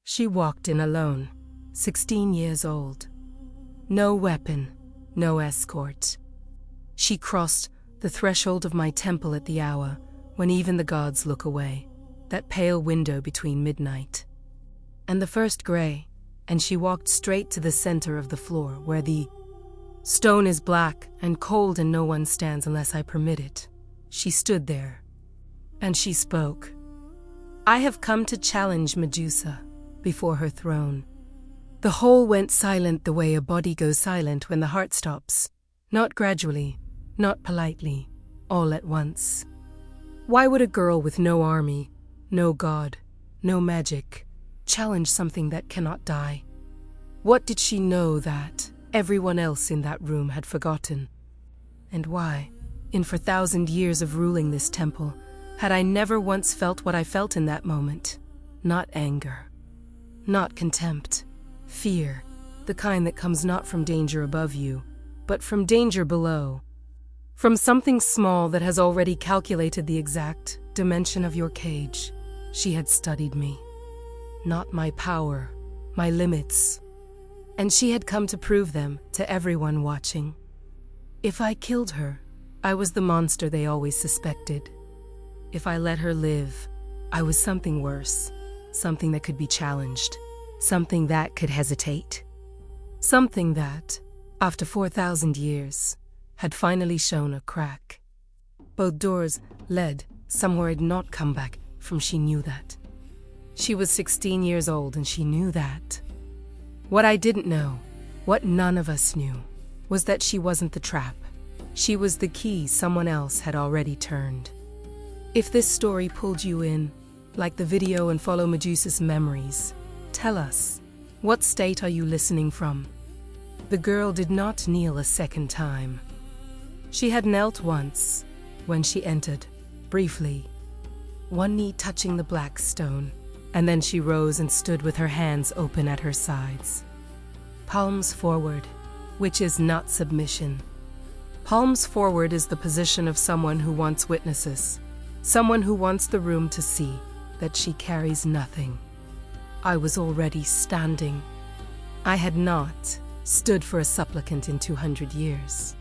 She walked in alone, 16 years old. No weapon, no escort. She crossed the threshold of my temple at the hour when even the gods look away, that pale window between midnight and the first gray, and she walked straight to the center of the floor where the stone is black and cold and no one stands unless I permit it. She stood there, and she spoke. I have come to challenge Medusa before her throne. The whole went silent the way a body goes silent when the heart stops, not gradually, not politely, all at once. Why would a girl with no army, no god, no magic, challenge something that cannot die? What did she know that everyone else in that room had forgotten? And why, in 4,000 years of ruling this temple, had I never once felt what I felt in that moment? Not anger, not contempt, fear, the kind that comes not from danger above you, but from danger below. From something small that has already calculated the exact dimension of your cage. She had studied me. Not my power, my limits. And she had come to prove them to everyone watching. If I killed her, I was the monster they always suspected. If I let her live, I was something worse, something that could be challenged, something that could hesitate. Something that, after 4,000 years, had finally shown a crack. Both doors led somewhere I'd not come back from. She knew that. She was 16 years old and she knew that. What I didn't know, what none of us knew, was that she wasn't the trap. She was the key someone else had already turned. If this story pulled you in, like the video and follow Medusa's Memories, tell us, what state are you listening from? The girl did not kneel a second time. She had knelt once, when she entered, briefly, one knee touching the black stone, and then she rose and stood with her hands open at her sides. Palms forward, which is not submission. Palms forward is the position of someone who wants witnesses, someone who wants the room to see that she carries nothing. I was already standing. I had not stood for a supplicant in 200 years.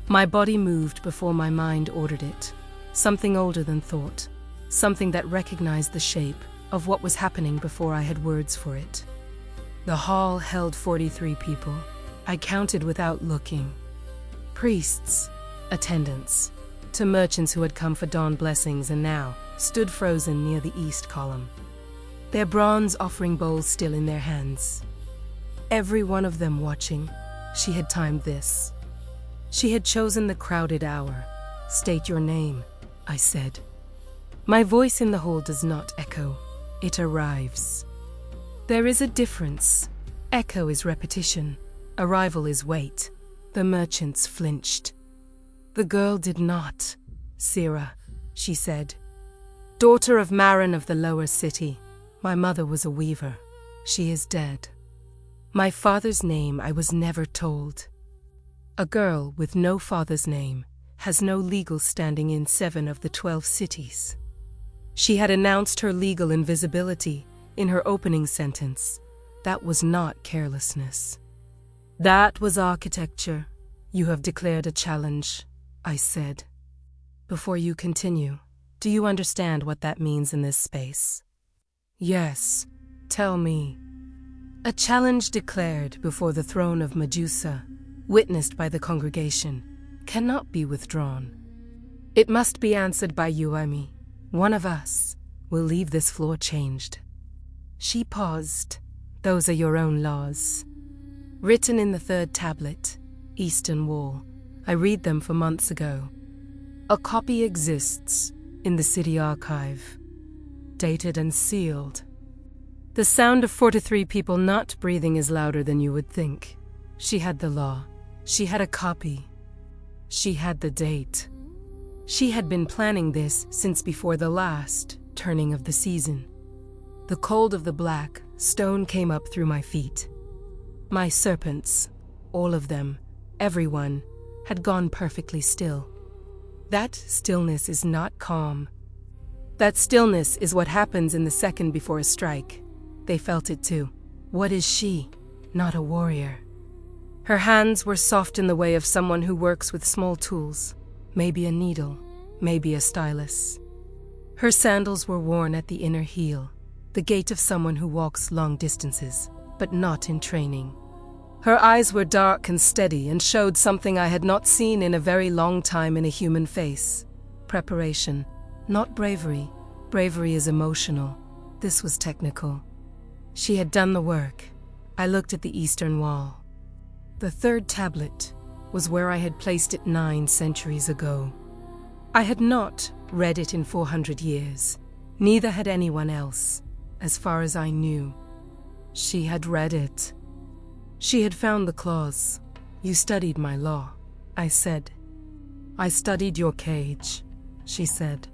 My body moved before my mind ordered it, something older than thought, something that recognized the shape of what was happening before I had words for it. The hall held 43 people. I counted without looking. Priests, attendants, to merchants who had come for dawn blessings and now stood frozen near the east column, their bronze offering bowls still in their hands. Every one of them watching. She had timed this. She had chosen the crowded hour. State your name, I said. My voice in the hall does not echo. It arrives. There is a difference. Echo is repetition. Arrival is weight. The merchants flinched. The girl did not. Sira, she said. Daughter of Marin of the lower city. My mother was a weaver. She is dead. My father's name I was never told. A girl with no father's name has no legal standing in 7 of the 12 cities. She had announced her legal invisibility in her opening sentence. That was not carelessness. That was architecture. You have declared a challenge, I said. Before you continue, do you understand what that means in this space? Yes, tell me. A challenge declared before the throne of Medusa, witnessed by the congregation, cannot be withdrawn. It must be answered by you, Amy. One of us will leave this floor changed. She paused. Those are your own laws. Written in the 3rd tablet, Eastern Wall. I read them for months ago. A copy exists in the city archive, dated and sealed. The sound of 43 people not breathing is louder than you would think. She had the law. She had a copy. She had the date. She had been planning this since before the last turning of the season. The cold of the black stone came up through my feet. My serpents, all of them, everyone, had gone perfectly still. That stillness is not calm. That stillness is what happens in the second before a strike. They felt it too. What is she? Not a warrior. Her hands were soft in the way of someone who works with small tools. Maybe a needle, maybe a stylus. Her sandals were worn at the inner heel, the gait of someone who walks long distances, but not in training. Her eyes were dark and steady and showed something I had not seen in a very long time in a human face. Preparation, not bravery. Bravery is emotional. This was technical. She had done the work. I looked at the eastern wall. The third tablet was where I had placed it 9 centuries ago. I had not read it in 400 years. Neither had anyone else, as far as I knew. She had read it. She had found the clause. You studied my law, I said. I studied your cage, she said.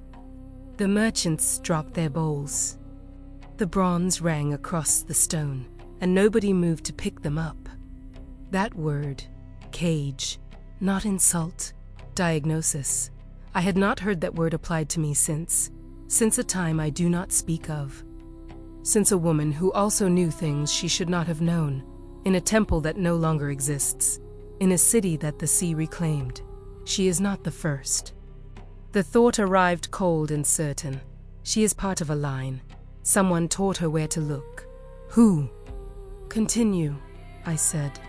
The merchants dropped their bowls. The bronze rang across the stone, and nobody moved to pick them up. That word, cage, not insult, diagnosis. I had not heard that word applied to me since a time I do not speak of. Since a woman who also knew things she should not have known, in a temple that no longer exists, in a city that the sea reclaimed. She is not the first. The thought arrived cold and certain. She is part of a line. Someone taught her where to look. Who? Continue, I said.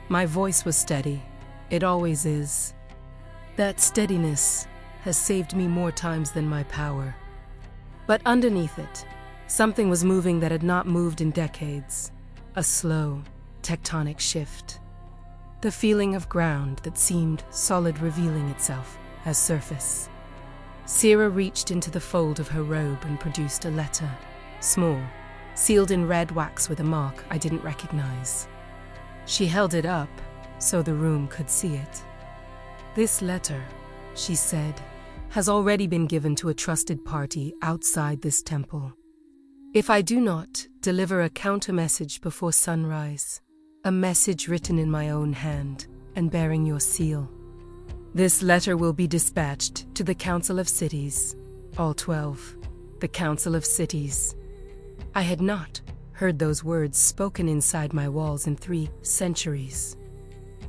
My voice was steady. It always is. That steadiness has saved me more times than my power. But underneath it, something was moving that had not moved in decades. A slow, tectonic shift. The feeling of ground that seemed solid revealing itself as surface. Sierra reached into the fold of her robe and produced a letter. Small, sealed in red wax with a mark I didn't recognize. She held it up so the room could see it. This letter, she said, has already been given to a trusted party outside this temple. If I do not deliver a counter-message before sunrise, a message written in my own hand and bearing your seal, this letter will be dispatched to the Council of Cities, all 12, the Council of Cities. I had not heard those words spoken inside my walls in 3 centuries.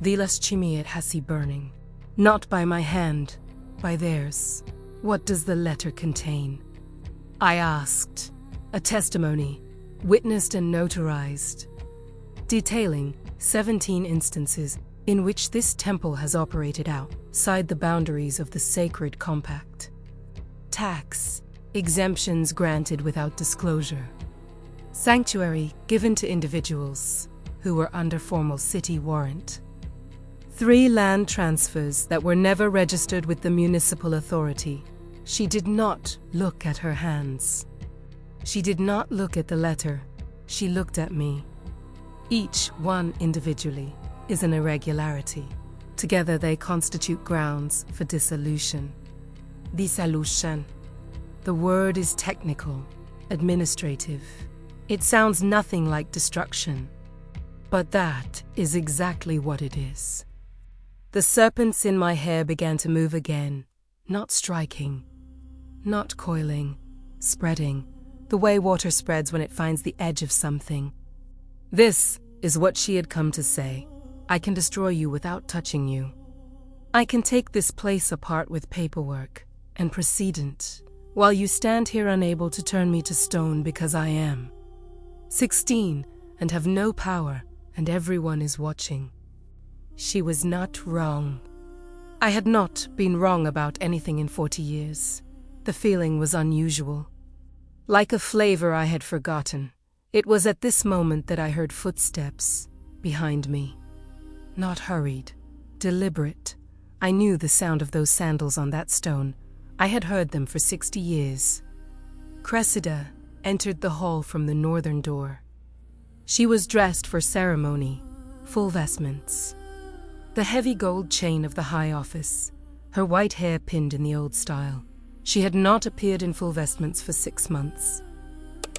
Vilas chimiet hasi burning, not by my hand, by theirs. What does the letter contain? I asked. A testimony, witnessed and notarized, detailing 17 instances in which this temple has operated outside the boundaries of the sacred compact. Tax, exemptions granted without disclosure. Sanctuary given to individuals who were under formal city warrant. 3 land transfers that were never registered with the municipal authority. She did not look at her hands. She did not look at the letter. She looked at me. Each one individually is an irregularity. Together they constitute grounds for dissolution. Dissolution. The word is technical, administrative. It sounds nothing like destruction. But that is exactly what it is. The serpents in my hair began to move again, not striking, not coiling, spreading, the way water spreads when it finds the edge of something. This is what she had come to say. I can destroy you without touching you. I can take this place apart with paperwork and precedent, while you stand here unable to turn me to stone because I am 16 and have no power, and everyone is watching. She was not wrong. I had not been wrong about anything in 40 years. The feeling was unusual. Like a flavor I had forgotten. It was at this moment that I heard footsteps behind me. Not hurried, deliberate. I knew the sound of those sandals on that stone. I had heard them for 60 years. Cressida entered the hall from the northern door. She was dressed for ceremony, full vestments. The heavy gold chain of the high office, her white hair pinned in the old style. She had not appeared in full vestments for 6 months.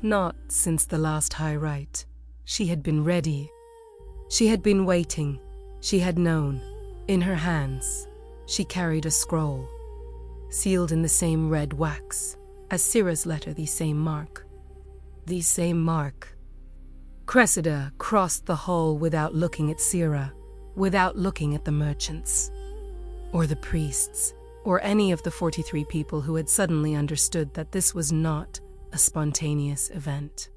Not since the last high rite. She had been ready. She had been waiting. She had known. In her hands, she carried a scroll, sealed in the same red wax, as Syrah's letter, the same mark. The same mark. Cressida crossed the hall without looking at Sira, without looking at the merchants, or the priests, or any of the 43 people who had suddenly understood that this was not a spontaneous event.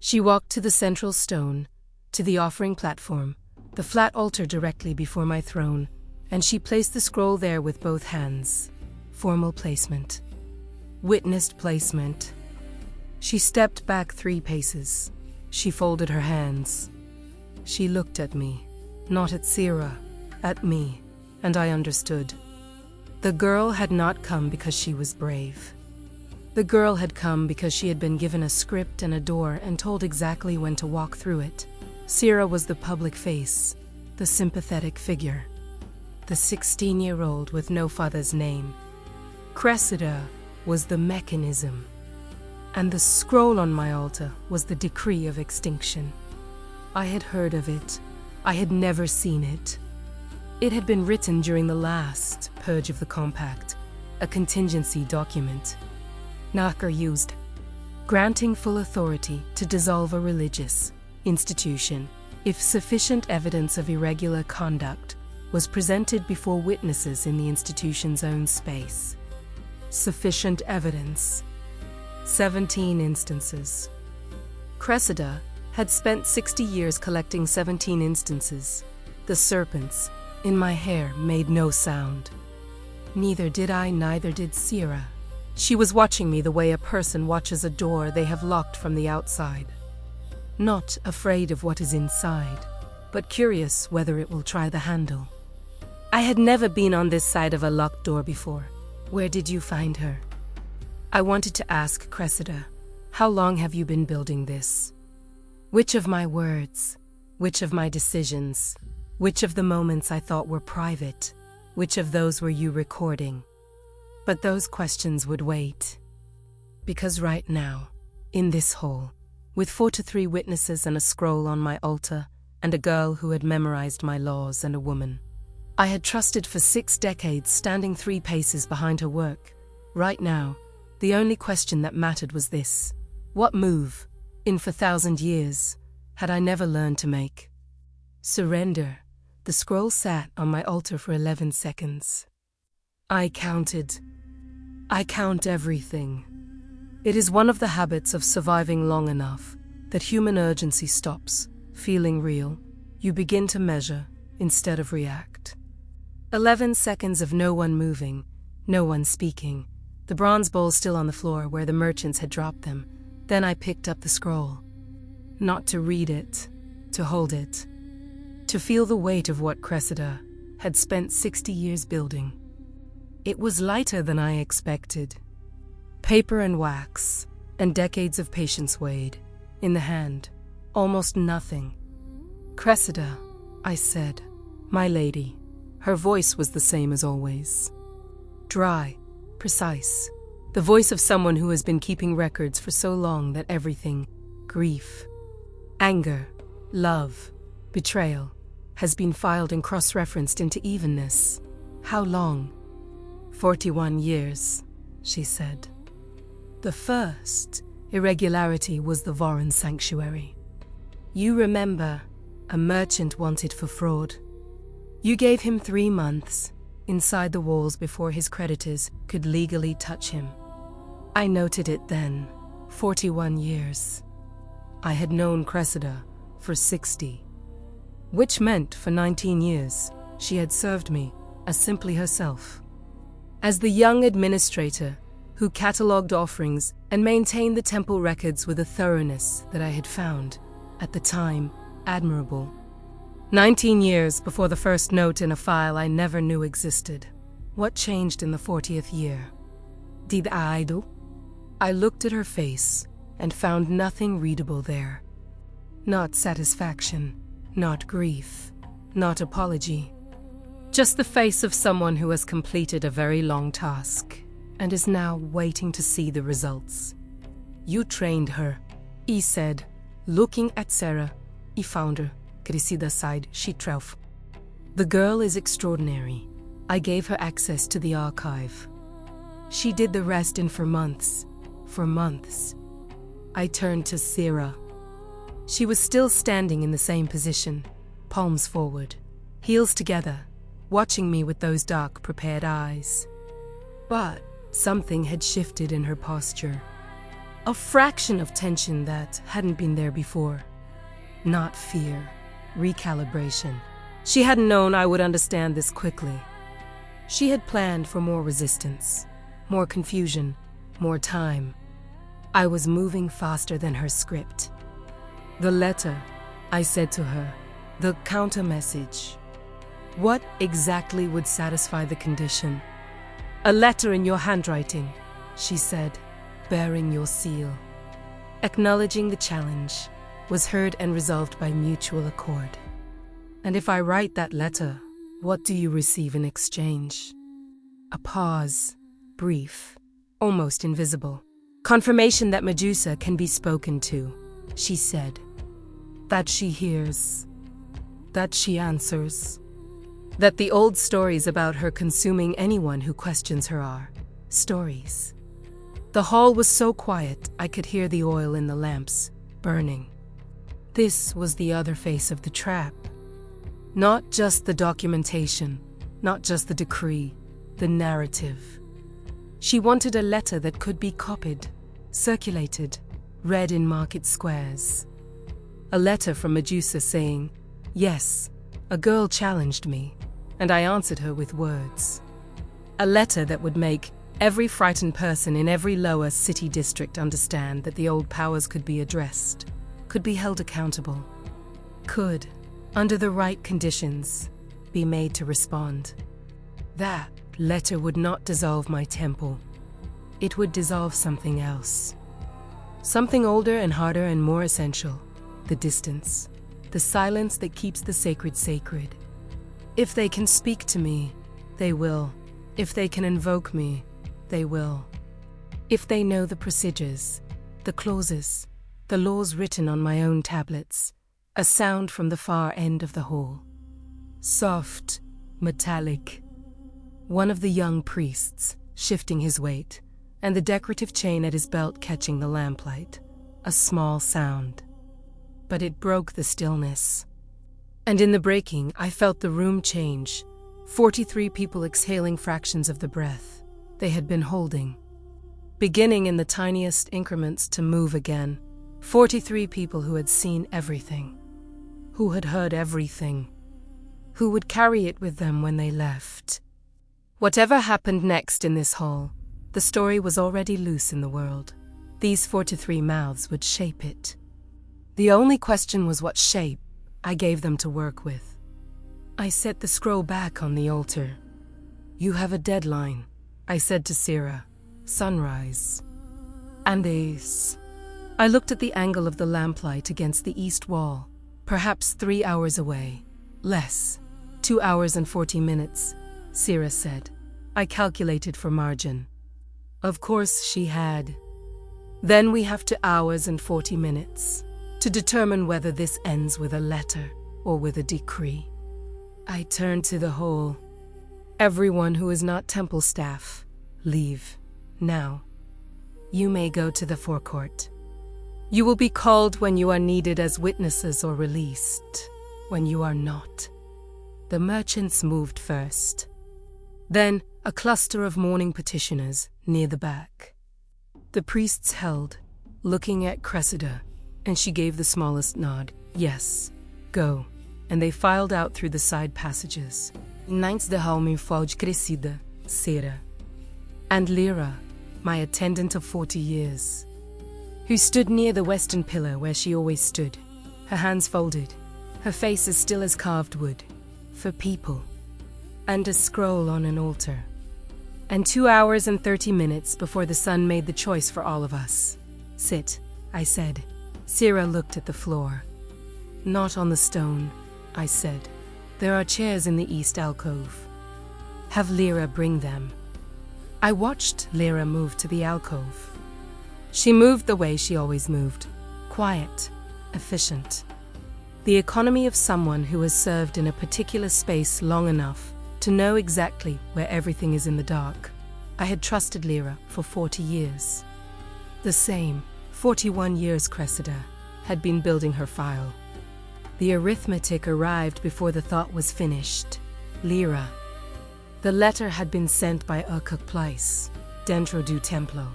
She walked to the central stone, to the offering platform, the flat altar directly before my throne, and she placed the scroll there with both hands. Formal placement. Witnessed placement. She stepped back 3 paces. She folded her hands. She looked at me, not at Sira, at me, and I understood. The girl had not come because she was brave. The girl had come because she had been given a script and a door and told exactly when to walk through it. Sira was the public face, the sympathetic figure, the 16-year-old with no father's name. Cressida was the mechanism, and the scroll on my altar was the decree of extinction. I had heard of it. I had never seen it. It had been written during the last purge of the Compact, a contingency document. Knocker used, granting full authority to dissolve a religious institution if sufficient evidence of irregular conduct was presented before witnesses in the institution's own space. Sufficient evidence. 17 instances. Cressida had spent 60 years collecting 17 instances. The serpents in my hair made no sound. Neither did I, neither did Sira. She was watching me the way a person watches a door they have locked from the outside. Not afraid of what is inside, but curious whether it will try the handle. I had never been on this side of a locked door before. Where did you find her? I wanted to ask Cressida, how long have you been building this? Which of my words, which of my decisions, which of the moments I thought were private, which of those were you recording? But those questions would wait. Because right now, in this hall, with 43 witnesses and a scroll on my altar, and a girl who had memorized my laws and a woman I had trusted for 6 decades standing 3 paces behind her work, right now, the only question that mattered was this: what move, in 4,000 years, had I never learned to make? Surrender. The scroll sat on my altar for 11 seconds. I counted. I count everything. It is one of the habits of surviving long enough that human urgency stops feeling real. You begin to measure instead of react. 11 seconds of no one moving, no one speaking, the bronze bowls still on the floor where the merchants had dropped them. Then I picked up the scroll. Not to read it, to hold it, to feel the weight of what Cressida had spent 60 years building. It was lighter than I expected. Paper and wax, and decades of patience weighed in the hand. Almost nothing. Cressida, I said. My lady. Her voice was the same as always. Dry, precise. The voice of someone who has been keeping records for so long that everything, grief, anger, love, betrayal, has been filed and cross-referenced into evenness. How long? 41 years, she said. The first irregularity was the Voron sanctuary. You remember, a merchant wanted for fraud. You gave him 3 months inside the walls before his creditors could legally touch him. I noted it then, 41 years. I had known Cressida for 60, which meant for 19 years she had served me as simply herself. As the young administrator who catalogued offerings and maintained the temple records with a thoroughness that I had found, at the time, admirable. 19 years before the first note in a file I never knew existed. What changed in the 40th year? Did I do? I looked at her face and found nothing readable there. Not satisfaction, not grief, not apology. Just the face of someone who has completed a very long task and is now waiting to see the results. You trained her, he said, looking at Sarah. He found her. Cressida sighed. She trelf. The girl is extraordinary. I gave her access to the archive. She did the rest in 4 months. For months. I turned to Sira. She was still standing in the same position, palms forward, heels together, watching me with those dark, prepared eyes. But something had shifted in her posture. A fraction of tension that hadn't been there before. Not fear, recalibration. She hadn't known I would understand this quickly. She had planned for more resistance, more confusion, more time. I was moving faster than her script. "The letter," I said to her, "the counter-message. What exactly would satisfy the condition?" "A letter in your handwriting," she said, "bearing your seal." Acknowledging the challenge was heard and resolved by mutual accord. "And if I write that letter, what do you receive in exchange?" A pause, brief, almost invisible. "Confirmation that Medusa can be spoken to," she said. "That she hears. That she answers. That the old stories about her consuming anyone who questions her are stories." The hall was so quiet I could hear the oil in the lamps burning. This was the other face of the trap. Not just the documentation, not just the decree, the narrative. She wanted a letter that could be copied, circulated, read in market squares. A letter from Medusa saying, "Yes, a girl challenged me, and I answered her with words." A letter that would make every frightened person in every lower city district understand that the old powers could be addressed, could be held accountable, could, under the right conditions, be made to respond. That letter would not dissolve my temple. It would dissolve something else. Something older and harder and more essential. The distance. The silence that keeps the sacred sacred. If they can speak to me, they will. If they can invoke me, they will. If they know the procedures, the clauses, the laws written on my own tablets, a sound from the far end of the hall. Soft, metallic. One of the young priests, shifting his weight, and the decorative chain at his belt catching the lamplight. A small sound. But it broke the stillness. And in the breaking, I felt the room change. 43 people exhaling fractions of the breath they had been holding. Beginning in the tiniest increments to move again. 43 people who had seen everything. Who had heard everything. Who would carry it with them when they left. Whatever happened next in this hall, the story was already loose in the world. These 43 mouths would shape it. The only question was what shape I gave them to work with. I set the scroll back on the altar. "You have a deadline," I said to Sira. "Sunrise." "And these." I looked at the angle of the lamplight against the east wall, perhaps 3 hours away. Less. 2 hours and 40 minutes, Sira said. I calculated for margin. Of course she had. "Then we have 2 hours and 40 minutes to determine whether this ends with a letter or with a decree." I turned to the whole. "Everyone who is not temple staff, leave. Now. You may go to the forecourt. You will be called when you are needed as witnesses or released, when you are not." The merchants moved first. Then a cluster of mourning petitioners near the back. The priests held, looking at Cressida, and she gave the smallest nod. "Yes, go." And they filed out through the side passages. Ninth de Halme Faude Crescida, Sera. And Lyra, my attendant of 40 years, who stood near the western pillar where she always stood, her hands folded, her face as still as carved wood, for people, and a scroll on an altar. And 2 hours and 30 minutes before the sun made the choice for all of us. "Sit," I said. Sera looked at the floor. "Not on the stone," I said. "There are chairs in the east alcove. Have Lyra bring them." I watched Lyra move to the alcove. She moved the way she always moved. Quiet, efficient. The economy of someone who has served in a particular space long enough to know exactly where everything is in the dark. I had trusted Lyra for 40 years. The same, 41 years, Cressida. had been building her file. The arithmetic arrived before the thought was finished. Lyra. The letter had been sent by Place, dentro do templo.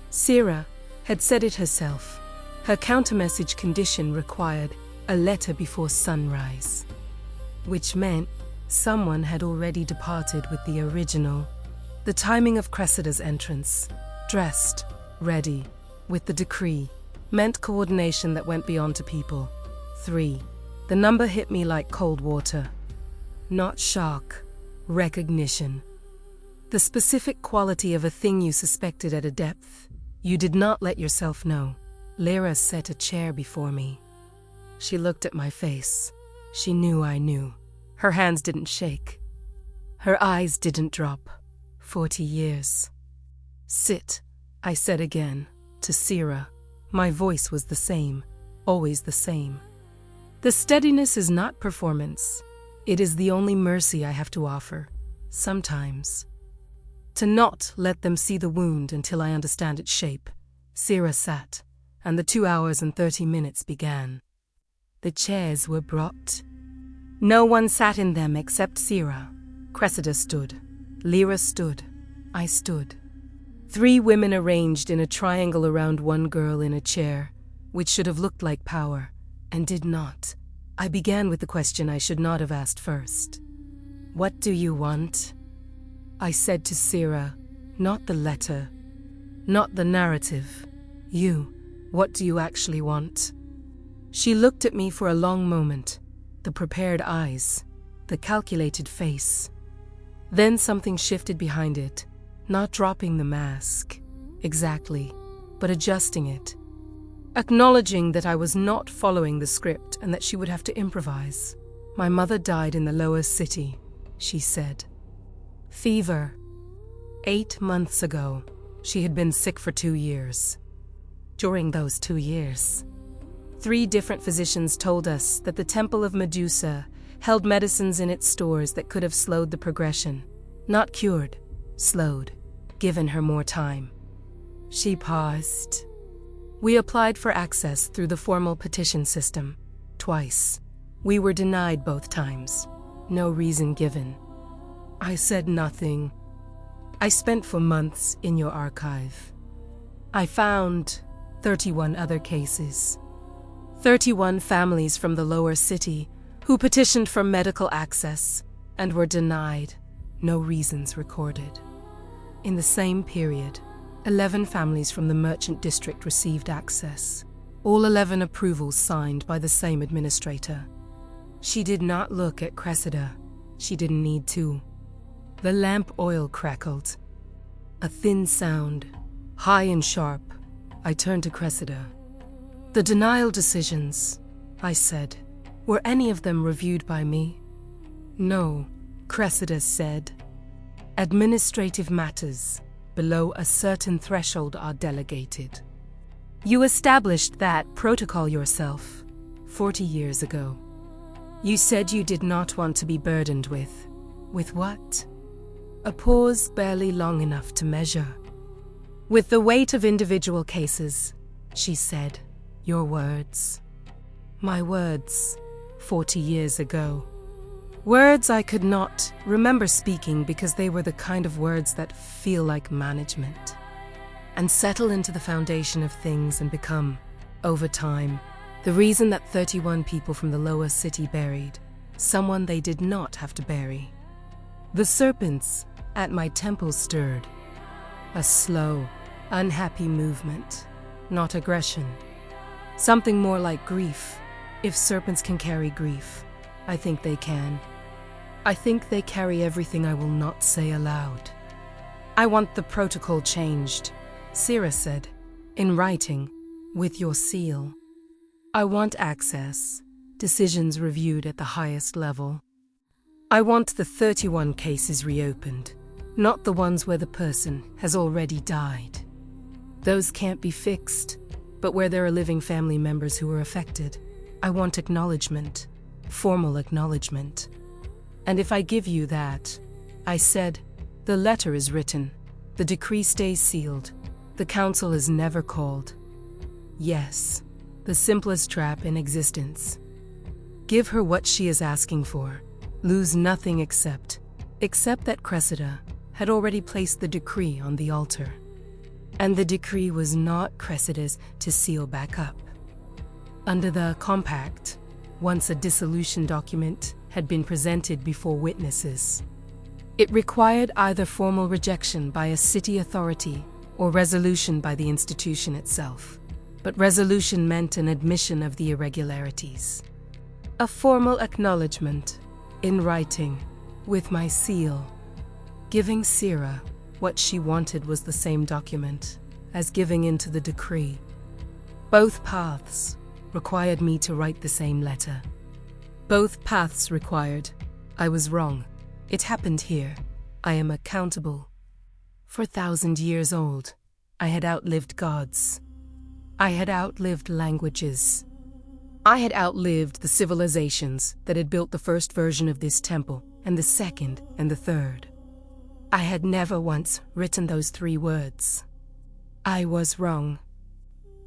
Sira had said it herself. Her countermessage condition required a letter before sunrise, which meant someone had already departed with the original. The timing of Cressida's entrance, dressed, ready, with the decree, meant coordination that went beyond to people. 3. The number hit me like cold water. Not shock, recognition. The specific quality of a thing you suspected at a depth you did not let yourself know. Lyra set a chair before me. She looked at my face. She knew I knew. Her hands didn't shake. Her eyes didn't drop. 40 years. Sit, I said again, to Sira. My voice was the same, always the same. The steadiness is not performance. It is the only mercy I have to offer, sometimes. To not let them see the wound until I understand its shape. Sira sat, and the 2 hours and 30 minutes began. The chairs were brought. No one sat in them except Sira. Cressida stood. Lyra stood. I stood. 3 women arranged in a triangle around one girl in a chair, which should have looked like power, and did not. I began with the question I should not have asked first. What do you want? I said to Sira, not the letter, not the narrative. You, what do you actually want? She looked at me for a long moment, the prepared eyes, the calculated face. Then something shifted behind it, not dropping the mask, exactly, but adjusting it. Acknowledging that I was not following the script and that she would have to improvise. My mother died in the lower city, she said. Fever. 8 months ago, she had been sick for 2 years. During those 2 years, 3 different physicians told us that the Temple of Medusa held medicines in its stores that could have slowed the progression. Not cured, slowed, given her more time. She paused. We applied for access through the formal petition system, twice. We were denied both times. No reason given. I said nothing. I spent for months in your archive. I found 31 other cases. 31 families from the lower city who petitioned for medical access and were denied, no reasons recorded. In the same period, 11 families from the merchant district received access. All 11 approvals signed by the same administrator. She did not look at Cressida. She didn't need to. The lamp oil crackled. A thin sound, high and sharp. I turned to Cressida. The denial decisions, I said, were any of them reviewed by me? No, Cressida said. Administrative matters below a certain threshold are delegated. You established that protocol yourself 40 years ago. You said you did not want to be burdened with what? A pause barely long enough to measure. With the weight of individual cases, she said, your words. My words, 40 years ago. Words I could not remember speaking because they were the kind of words that feel like management and settle into the foundation of things and become, over time, the reason that 31 people from the lower city buried someone they did not have to bury. The serpents at my temple stirred. A slow, unhappy movement, not aggression. Something more like grief. If serpents can carry grief, I think they can. I think they carry everything I will not say aloud. I want the protocol changed, Sira said, in writing, with your seal. I want access, decisions reviewed at the highest level. I want the 31 cases reopened, not the ones where the person has already died. Those can't be fixed, but where there are living family members who were affected. I want acknowledgement, formal acknowledgement. And if I give you that, I said, the letter is written, the decree stays sealed, the council is never called. Yes, the simplest trap in existence. Give her what she is asking for. Lose nothing except that Cressida had already placed the decree on the altar. And the decree was not Cressida's to seal back up. Under the compact, once a dissolution document had been presented before witnesses. It required either formal rejection by a city authority or resolution by the institution itself. But resolution meant an admission of the irregularities. A formal acknowledgement, in writing, with my seal. Giving Sira what she wanted was the same document as giving into the decree. Both paths required me to write the same letter. Both paths required. I was wrong. It happened here. I am accountable. For 1,000 years old, I had outlived gods. I had outlived languages. I had outlived the civilizations that had built the first version of this temple, and the second, and the third. I had never once written those 3 words. I was wrong.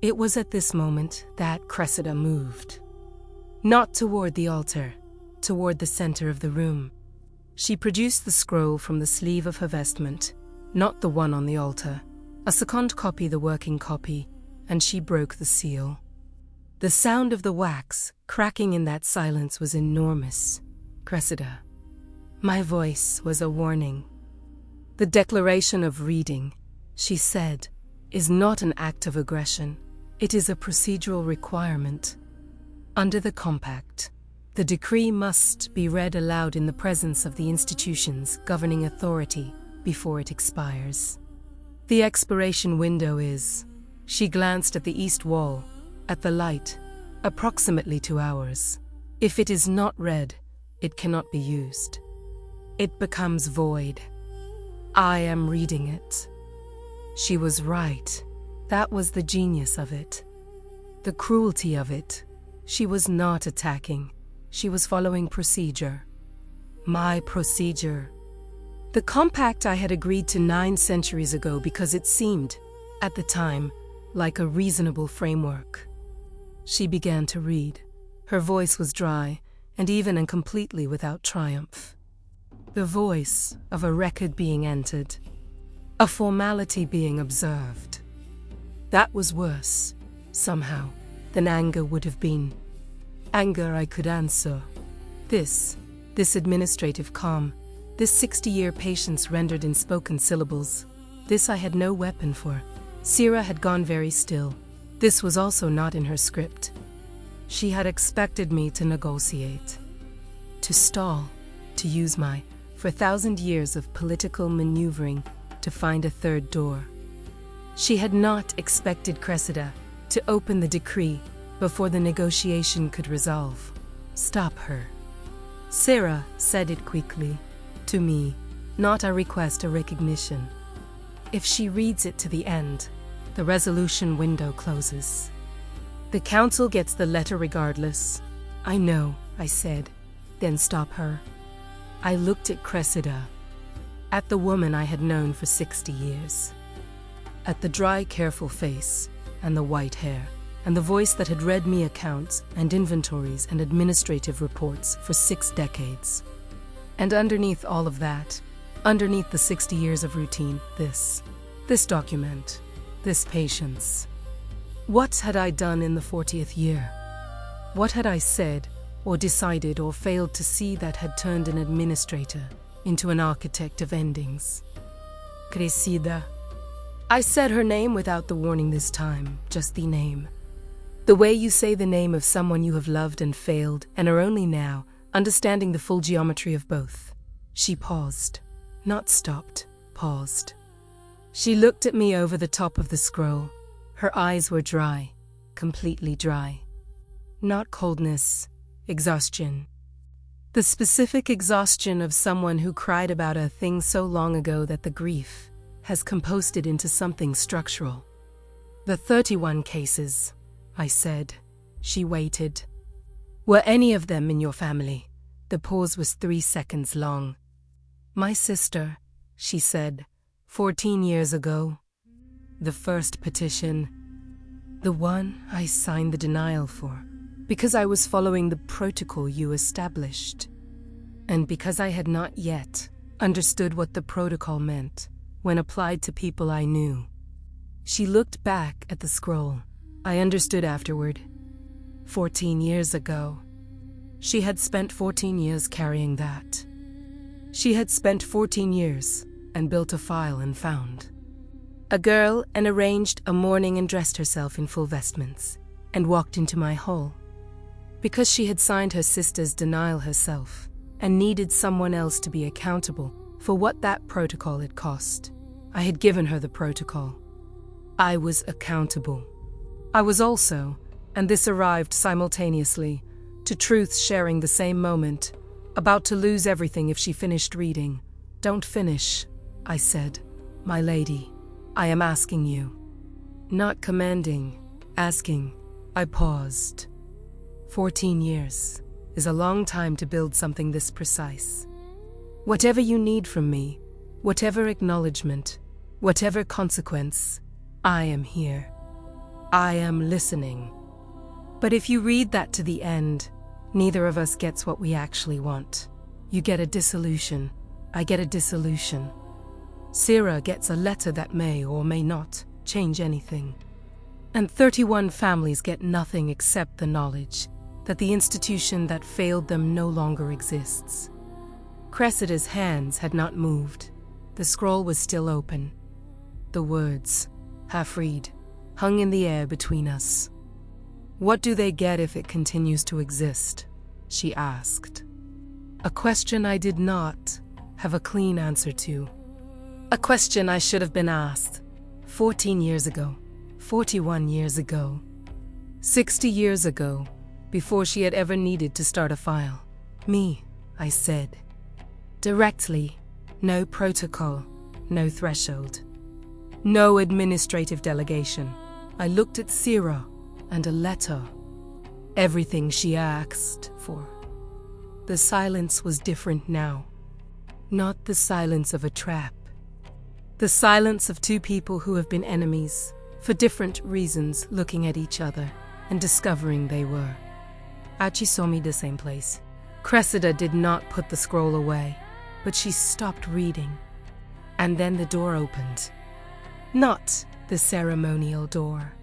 It was at this moment that Cressida moved. Not toward the altar, toward the center of the room. She produced the scroll from the sleeve of her vestment, not the one on the altar, a second copy, the working copy, and she broke the seal. The sound of the wax cracking in that silence was enormous. Cressida. My voice was a warning. The declaration of reading, she said, is not an act of aggression. It is a procedural requirement. Under the compact, the decree must be read aloud in the presence of the institution's governing authority before it expires. The expiration window is, she glanced at the east wall, at the light, approximately 2 hours. If it is not read, it cannot be used. It becomes void. I am reading it. She was right. That was the genius of it. The cruelty of it. She was not attacking. She was following procedure. My procedure. The compact I had agreed to 9 centuries ago because it seemed, at the time, like a reasonable framework. She began to read. Her voice was dry, and even and completely without triumph. The voice of a record being entered. A formality being observed. That was worse, somehow, than anger would have been. Anger I could answer. This administrative calm, this 60-year patience rendered in spoken syllables, this I had no weapon for. Sira had gone very still. This was also not in her script. She had expected me to negotiate, to stall, to use my, for 1,000 years of political maneuvering, to find a third door. She had not expected Cressida to open the decree before the negotiation could resolve. Stop her. Sira said it quickly, to me, not a request, a recognition. If she reads it to the end, the resolution window closes. The council gets the letter regardless. I know, I said. Then stop her. I looked at Cressida, at the woman I had known for 60 years, at the dry, careful face and the white hair, and the voice that had read me accounts and inventories and administrative reports for 6 decades. And underneath all of that, underneath the 60 years of routine, this document, this patience. What had I done in the 40th year? What had I said or decided or failed to see that had turned an administrator into an architect of endings? Cressida. I said her name without the warning this time, just the name. The way you say the name of someone you have loved and failed and are only now understanding the full geometry of both. She paused, not stopped, paused. She looked at me over the top of the scroll. Her eyes were dry, completely dry. Not coldness, exhaustion. The specific exhaustion of someone who cried about a thing so long ago that the grief has composted into something structural. The 31 cases, I said. She waited. Were any of them in your family? The pause was 3 seconds long. My sister, she said, 14 years ago. The first petition. The one I signed the denial for, because I was following the protocol you established. And because I had not yet understood what the protocol meant when applied to people I knew. She looked back at the scroll. I understood afterward. 14 years ago. She had spent 14 years carrying that. She had spent 14 years and built a file and found a girl and arranged a morning and dressed herself in full vestments and walked into my hall. Because she had signed her sister's denial herself and needed someone else to be accountable for what that protocol had cost, I had given her the protocol. I was accountable. I was also, and this arrived simultaneously, to Truth sharing the same moment, about to lose everything if she finished reading. Don't finish, I said. My lady, I am asking you. Not commanding, asking. I paused. 14 years is a long time to build something this precise. Whatever you need from me, whatever acknowledgement, whatever consequence, I am here. I am listening. But if you read that to the end, neither of us gets what we actually want. You get a dissolution. I get a dissolution. Sarah gets a letter that may or may not change anything. And 31 families get nothing except the knowledge that the institution that failed them no longer exists. Cressida's hands had not moved. The scroll was still open. The words, half-read, hung in the air between us. What do they get if it continues to exist? She asked. A question I did not have a clean answer to. A question I should have been asked 14 years ago, 41 years ago, 60 years ago, before she had ever needed to start a file. Me, I said. Directly, no protocol, no threshold, no administrative delegation. I looked at Sarah and a letter. Everything she asked for. The silence was different now. Not the silence of a trap. The silence of two people who have been enemies for different reasons, looking at each other and discovering they were. Achi saw me the same place. Cressida did not put the scroll away, but she stopped reading. And then the door opened. Not the ceremonial door.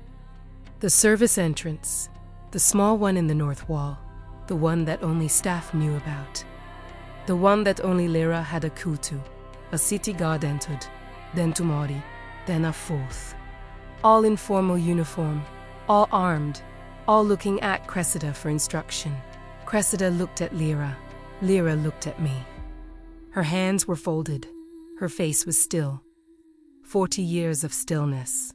The service entrance, the small one in the north wall, the one that only staff knew about. The one that only Lyra had a clue to. A city guard entered, then Tumori, then a fourth. All in formal uniform, all armed, all looking at Cressida for instruction. Cressida looked at Lyra. Lyra looked at me. Her hands were folded. Her face was still. 40 years of stillness.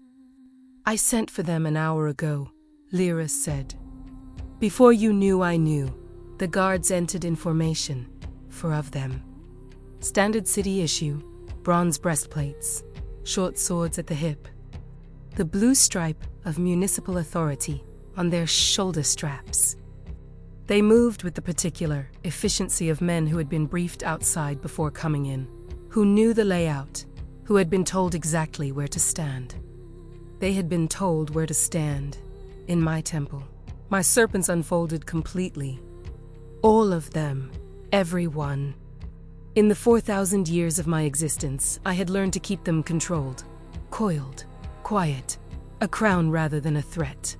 I sent for them an hour ago, Lyra said. Before you knew I knew, the guards entered in formation, 4 of them. Standard city issue, bronze breastplates, short swords at the hip. The blue stripe of municipal authority on their shoulder straps. They moved with the particular efficiency of men who had been briefed outside before coming in, who knew the layout, who had been told exactly where to stand. They had been told where to stand, in my temple. My serpents unfolded completely. All of them, every one. In the 4,000 years of my existence, I had learned to keep them controlled, coiled, quiet, a crown rather than a threat.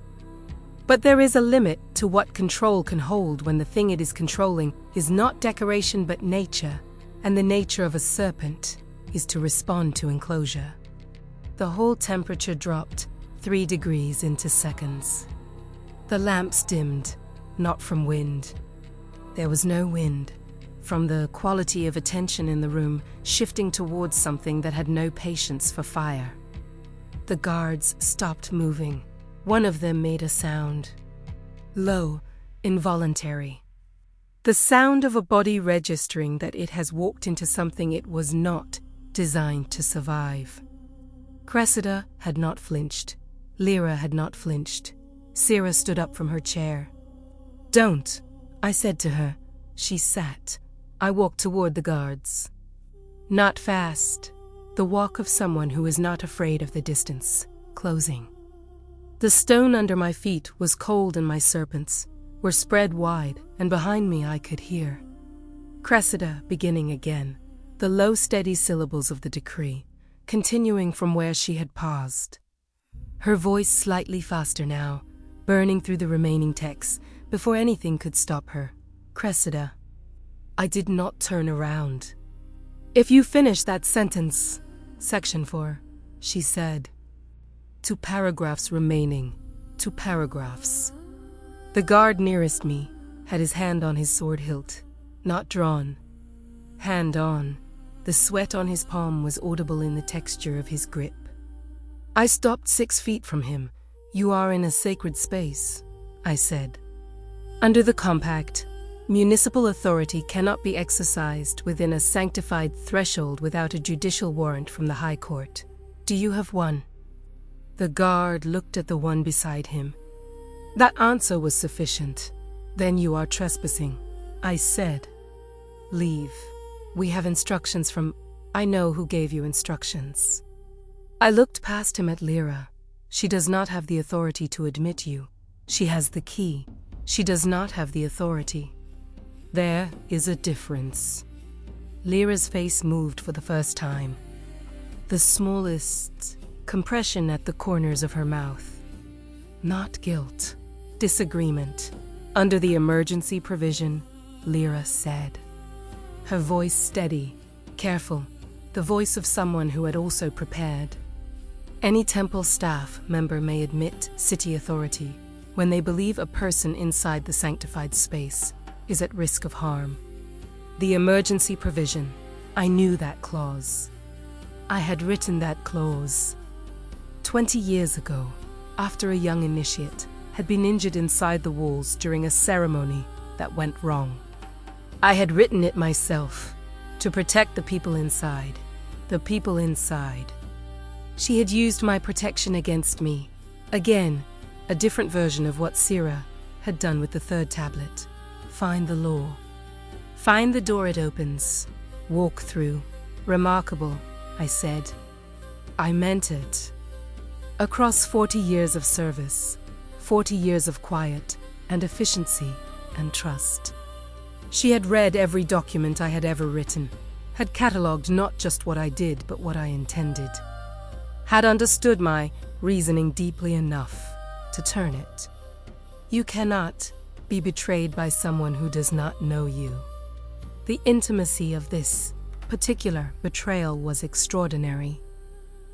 But there is a limit to what control can hold when the thing it is controlling is not decoration but nature, and the nature of a serpent is to respond to enclosure. The whole temperature dropped 3 degrees into seconds. The lamps dimmed, not from wind. There was no wind, from the quality of attention in the room shifting towards something that had no patience for fire. The guards stopped moving. One of them made a sound. Low, involuntary. The sound of a body registering that it has walked into something it was not designed to survive. Cressida had not flinched. Lyra had not flinched. Sarah stood up from her chair. "Don't," I said to her. She sat. I walked toward the guards. Not fast. The walk of someone who is not afraid of the distance. Closing. The stone under my feet was cold and my serpents were spread wide, and behind me I could hear Cressida beginning again, the low steady syllables of the decree, continuing from where she had paused. Her voice slightly faster now, burning through the remaining text before anything could stop her. Cressida. I did not turn around. If you finish that sentence, Section 4, she said. 2 paragraphs remaining. 2 paragraphs. The guard nearest me had his hand on his sword hilt, not drawn. Hand on. The sweat on his palm was audible in the texture of his grip. I stopped 6 feet from him. You are in a sacred space, I said. Under the compact, municipal authority cannot be exercised within a sanctified threshold without a judicial warrant from the High Court. Do you have one? The guard looked at the one beside him. That answer was sufficient. Then you are trespassing, I said. Leave. We have instructions from... I know who gave you instructions. I looked past him at Lyra. She does not have the authority to admit you. She has the key. She does not have the authority. There is a difference. Lyra's face moved for the first time. The smallest compression at the corners of her mouth. Not guilt. Disagreement. Under the emergency provision, Lyra said. Her voice steady, careful, the voice of someone who had also prepared. Any temple staff member may admit city authority when they believe a person inside the sanctified space is at risk of harm. The emergency provision, I knew that clause. I had written that clause. 20 years ago, after a young initiate had been injured inside the walls during a ceremony that went wrong. I had written it myself to protect the people inside. The people inside. She had used my protection against me. Again, a different version of what Sira had done with the 3rd tablet. Find the law. Find the door it opens. Walk through. Remarkable, I said. I meant it. Across 40 years of service, 40 years of quiet and efficiency and trust. She had read every document I had ever written, had catalogued not just what I did but what I intended, had understood my reasoning deeply enough to turn it. You cannot be betrayed by someone who does not know you. The intimacy of this particular betrayal was extraordinary.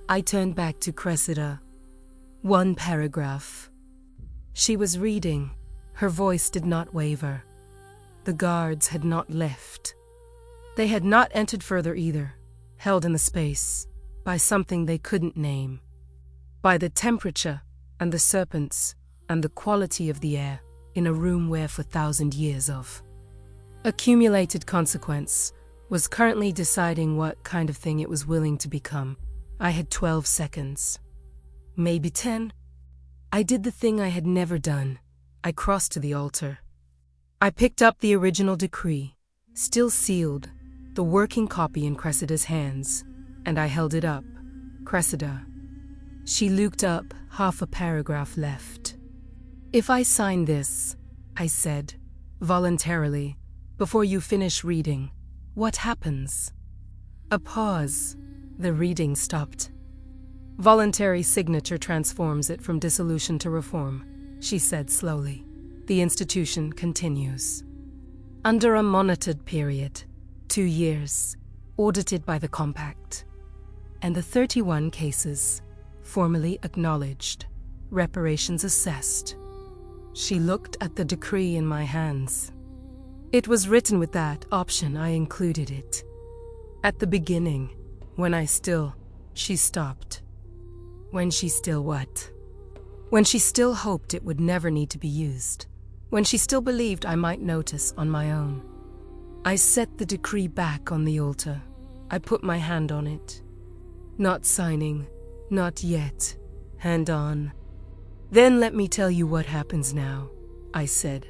I turned back to Cressida. 1 paragraph. She was reading. Her voice did not waver. The guards had not left. They had not entered further either, held in the space by something they couldn't name, by the temperature and the serpents and the quality of the air in a room where for 1,000 years of accumulated consequence was currently deciding what kind of thing it was willing to become. I had 12 seconds. Maybe 10. I did the thing I had never done. I crossed to the altar. I picked up the original decree, still sealed, the working copy in Cressida's hands, and I held it up. Cressida. She looked up, half a paragraph left. If I sign this, I said, voluntarily, before you finish reading, what happens? A pause. The reading stopped. Voluntary signature transforms it from dissolution to reform, she said slowly. The institution continues. Under a monitored period, 2 years, audited by the Compact, and the 31 cases formally acknowledged, reparations assessed. She looked at the decree in my hands. It was written with that option. I included it. At the beginning, she stopped. When she still what? When she still hoped it would never need to be used. When she still believed I might notice on my own. I set the decree back on the altar. I put my hand on it. Not signing, not yet. Hand on. Then let me tell you what happens now, I said,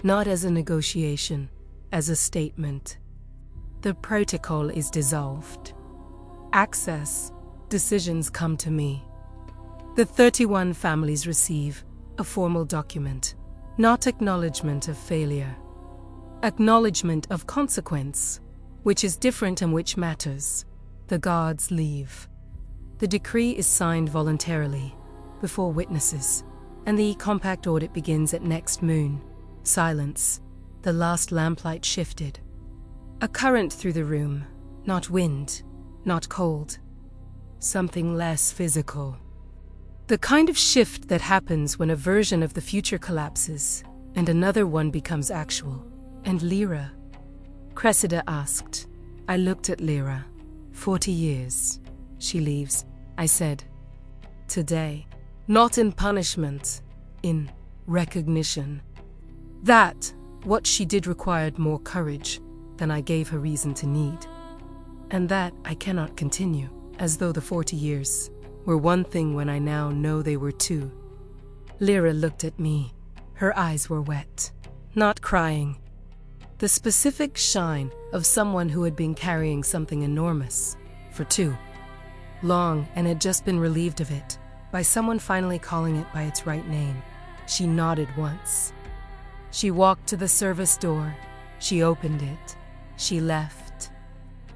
not as a negotiation, as a statement. The protocol is dissolved. Access, decisions come to me. The 31 families receive a formal document, not acknowledgement of failure. Acknowledgement of consequence, which is different and which matters. The gods leave. The decree is signed voluntarily, before witnesses, and the compact audit begins at next moon. Silence. The last lamplight shifted. A current through the room, not wind, not cold. Something less physical. The kind of shift that happens when a version of the future collapses and another one becomes actual. And Lyra? Cressida asked. I looked at Lyra. 40 years. She leaves, I said. Today. Not in punishment, in recognition. That, what she did required more courage than I gave her reason to need. And that I cannot continue, as though the 40 years were one thing when I now know they were two. Lyra looked at me. Her eyes were wet, not crying. The specific shine of someone who had been carrying something enormous for too long and had just been relieved of it by someone finally calling it by its right name. She nodded once. She walked to the service door. She opened it. She left.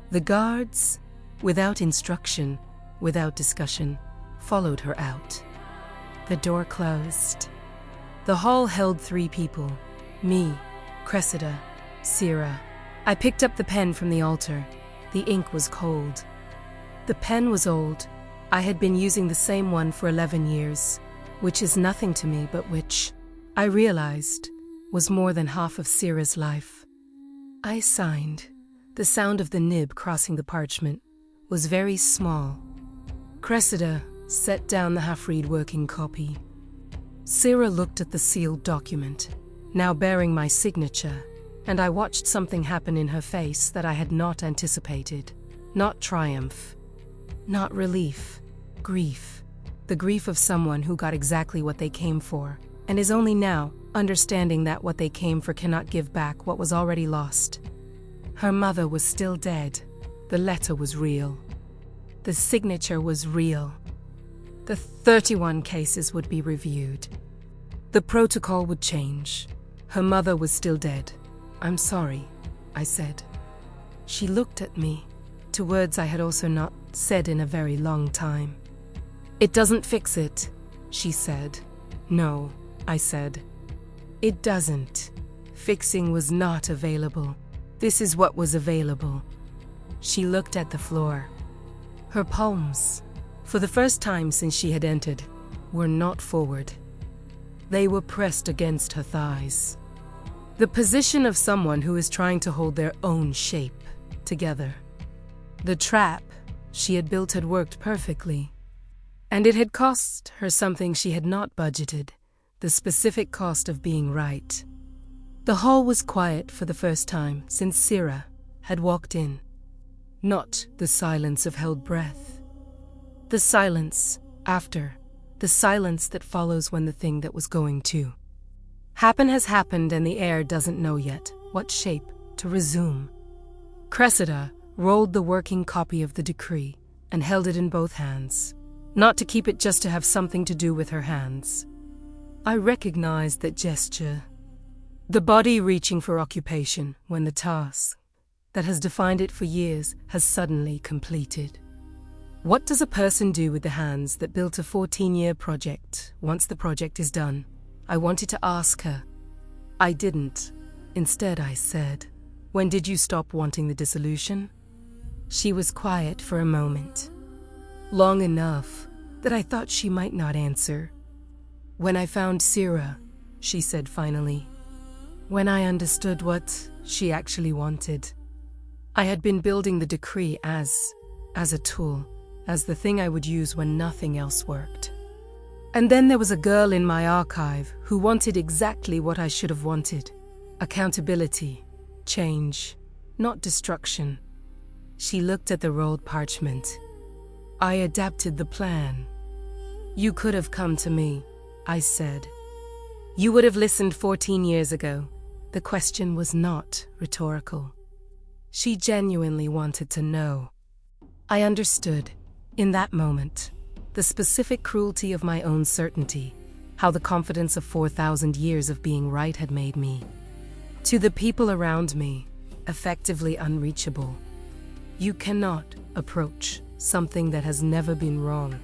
The guards, without instruction, without discussion, followed her out. The door closed. The hall held 3 people. Me, Cressida, Sira. I picked up the pen from the altar. The ink was cold. The pen was old. I had been using the same one for 11 years, which is nothing to me, but which, I realized, was more than half of Sira's life. I signed. The sound of the nib crossing the parchment was very small. Cressida set down the half-read working copy. Sira looked at the sealed document, now bearing my signature, and I watched something happen in her face that I had not anticipated. Not triumph, not relief, grief. The grief of someone who got exactly what they came for, and is only now understanding that what they came for cannot give back what was already lost. Her mother was still dead. The letter was real. The signature was real. The 31 cases would be reviewed. The protocol would change. Her mother was still dead. I'm sorry, I said. She looked at me, to words I had also not said in a very long time. It doesn't fix it, she said. No, I said. It doesn't. Fixing was not available. This is what was available. She looked at the floor. Her palms, for the first time since she had entered, were not forward. They were pressed against her thighs. The position of someone who is trying to hold their own shape together. The trap she had built had worked perfectly, and it had cost her something she had not budgeted, the specific cost of being right. The hall was quiet for the first time since Sira had walked in. Not the silence of held breath. The silence after, the silence that follows when the thing that was going to happen has happened and the air doesn't know yet what shape to resume. Cressida rolled the working copy of the decree and held it in both hands, not to keep it just to have something to do with her hands. I recognized that gesture. The body reaching for occupation when the task that has defined it for years has suddenly completed. What does a person do with the hands that built a 14-year project once the project is done? I wanted to ask her. I didn't. Instead, I said, when did you stop wanting the dissolution? She was quiet for a moment. Long enough that I thought she might not answer. When I found Sira, she said finally. When I understood what she actually wanted. I had been building the decree as a tool, as the thing I would use when nothing else worked. And then there was a girl in my archive who wanted exactly what I should have wanted. Accountability, change, not destruction. She looked at the rolled parchment. I adapted the plan. You could have come to me, I said. You would have listened 14 years ago. The question was not rhetorical. She genuinely wanted to know. I understood, in that moment, the specific cruelty of my own certainty, how the confidence of 4,000 years of being right had made me, to the people around me, effectively unreachable. You cannot approach something that has never been wrong.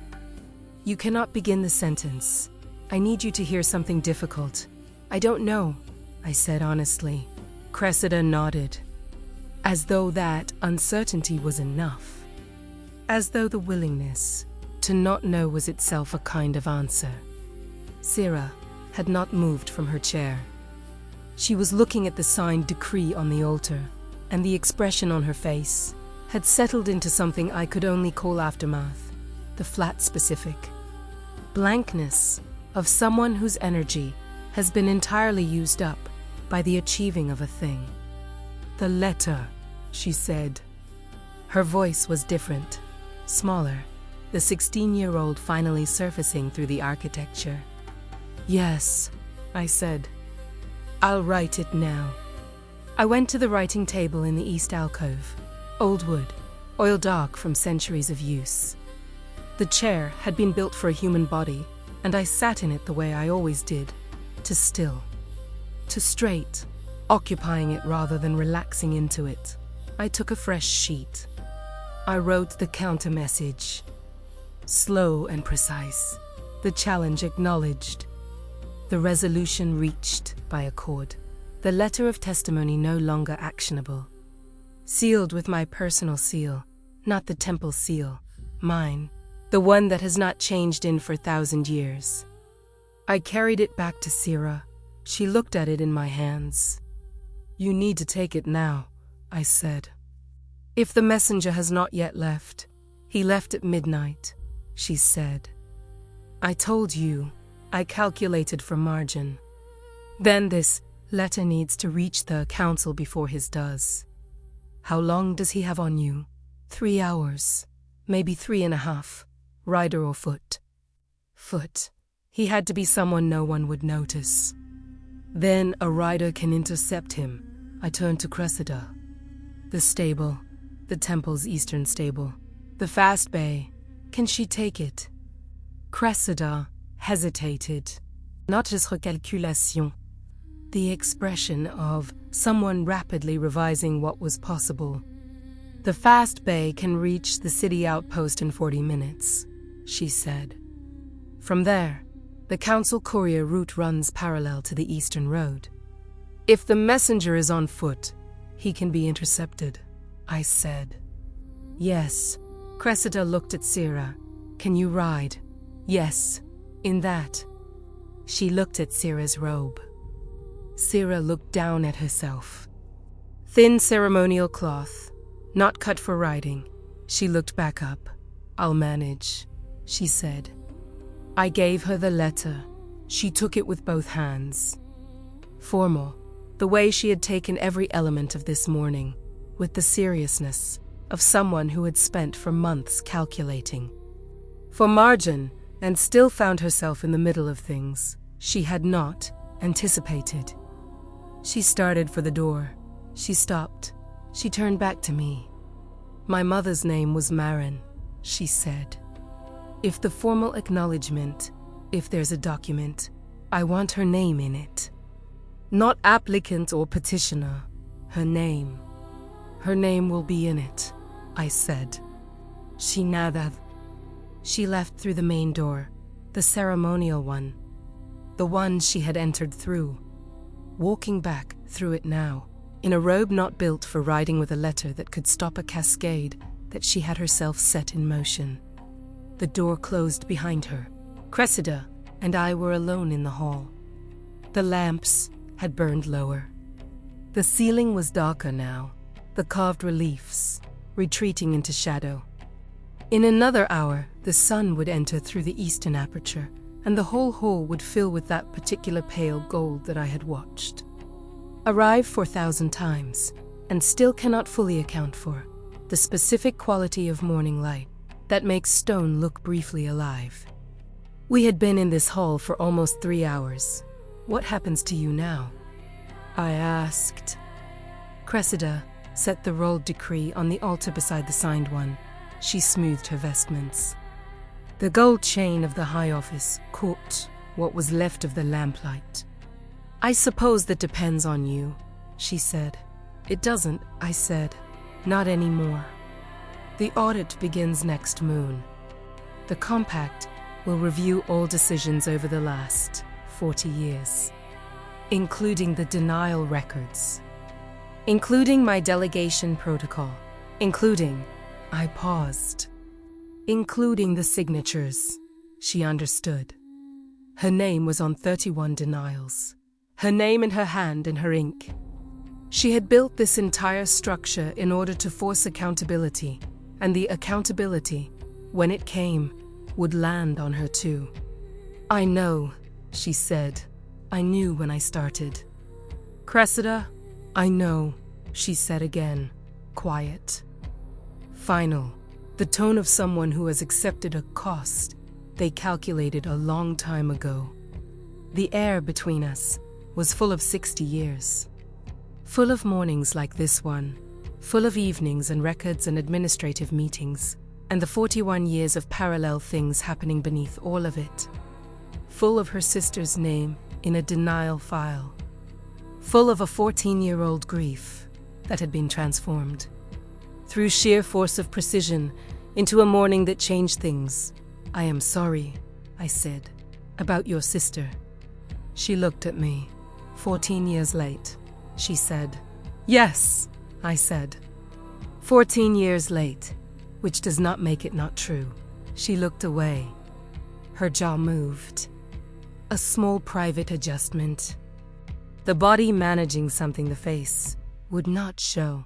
You cannot begin the sentence. I need you to hear something difficult. I don't know, I said honestly. Cressida nodded, as though that uncertainty was enough. As though the willingness to not know was itself a kind of answer. Sira had not moved from her chair. She was looking at the signed decree on the altar, and the expression on her face had settled into something I could only call aftermath, the flat specific. Blankness of someone whose energy has been entirely used up by the achieving of a thing. The letter, she said. Her voice was different, smaller, the 16-year-old finally surfacing through the architecture. Yes, I said. I'll write it now. I went to the writing table in the east alcove. Old wood, oil dark from centuries of use. The chair had been built for a human body, and I sat in it the way I always did, to still, to straight, occupying it rather than relaxing into it. I took a fresh sheet. I wrote the counter message. Slow and precise, the challenge acknowledged, the resolution reached by accord, the letter of testimony no longer actionable. Sealed with my personal seal, not the temple seal, mine, the one that has not changed in for 1,000 years. I carried it back to Sira. She looked at it in my hands. You need to take it now, I said. If the messenger has not yet left, he left at midnight, she said. I told you, I calculated for margin. Then this letter needs to reach the council before his does. How long does he have on you? 3 hours, maybe 3.5, rider or foot. Foot. He had to be someone no one would notice. Then a rider can intercept him. I turned to Cressida. The stable, the temple's eastern stable, the fast bay. Can she take it? Cressida hesitated. Notre recalculation. The expression of someone rapidly revising what was possible. The fast bay can reach the city outpost in 40 minutes, she said. From there, the council courier route runs parallel to the eastern road. If the messenger is on foot, he can be intercepted, I said. Yes. Cressida looked at Sira. Can you ride? Yes, in that. She looked at Sira's robe. Sira looked down at herself. Thin ceremonial cloth, not cut for riding. She looked back up. I'll manage, she said. I gave her the letter. She took it with both hands. Formal, the way she had taken every element of this morning, with the seriousness of someone who had spent for months calculating. For margin, and still found herself in the middle of things she had not anticipated. She started for the door. She stopped. She turned back to me. My mother's name was Marin, she said. If the formal acknowledgement, if there's a document, I want her name in it. Not applicant or petitioner, her name. Her name will be in it, I said. She nodded. She left through the main door, the ceremonial one, the one she had entered through, walking back through it now, in a robe not built for riding with a letter that could stop a cascade that she had herself set in motion. The door closed behind her. Cressida and I were alone in the hall. The lamps had burned lower. The ceiling was darker now, the carved reliefs retreating into shadow. In another hour, the sun would enter through the eastern aperture, and the whole hall would fill with that particular pale gold that I had watched. Arrive 4,000 times, and still cannot fully account for the specific quality of morning light that makes stone look briefly alive. We had been in this hall for almost 3 hours. What happens to you now? I asked. Cressida set the rolled decree on the altar beside the signed one. She smoothed her vestments. The gold chain of the high office caught what was left of the lamplight. "I suppose that depends on you," she said. "It doesn't," I said. "Not anymore. The audit begins next moon. The compact will review all decisions over the last 40 years, including the denial records, including my delegation protocol, including," I paused, "including the signatures." She understood. Her name was on 31 denials. Her name in her hand and her ink. She had built this entire structure in order to force accountability, and the accountability, when it came, would land on her too. "I know," she said. "I knew when I started." "Cressida, I know," she said again, quiet. Final, the tone of someone who has accepted a cost they calculated a long time ago. The air between us was full of 60 years. Full of mornings like this one, full of evenings and records and administrative meetings, and the 41 years of parallel things happening beneath all of it. Full of her sister's name in a denial file. Full of a 14-year-old grief that had been transformed, through sheer force of precision, into a morning that changed things. "I am sorry," I said, "about your sister." She looked at me. 14 years late, she said. "Yes," I said. 14 years late, which does not make it not true. She looked away. Her jaw moved. A small private adjustment. The body managing something the face would not show.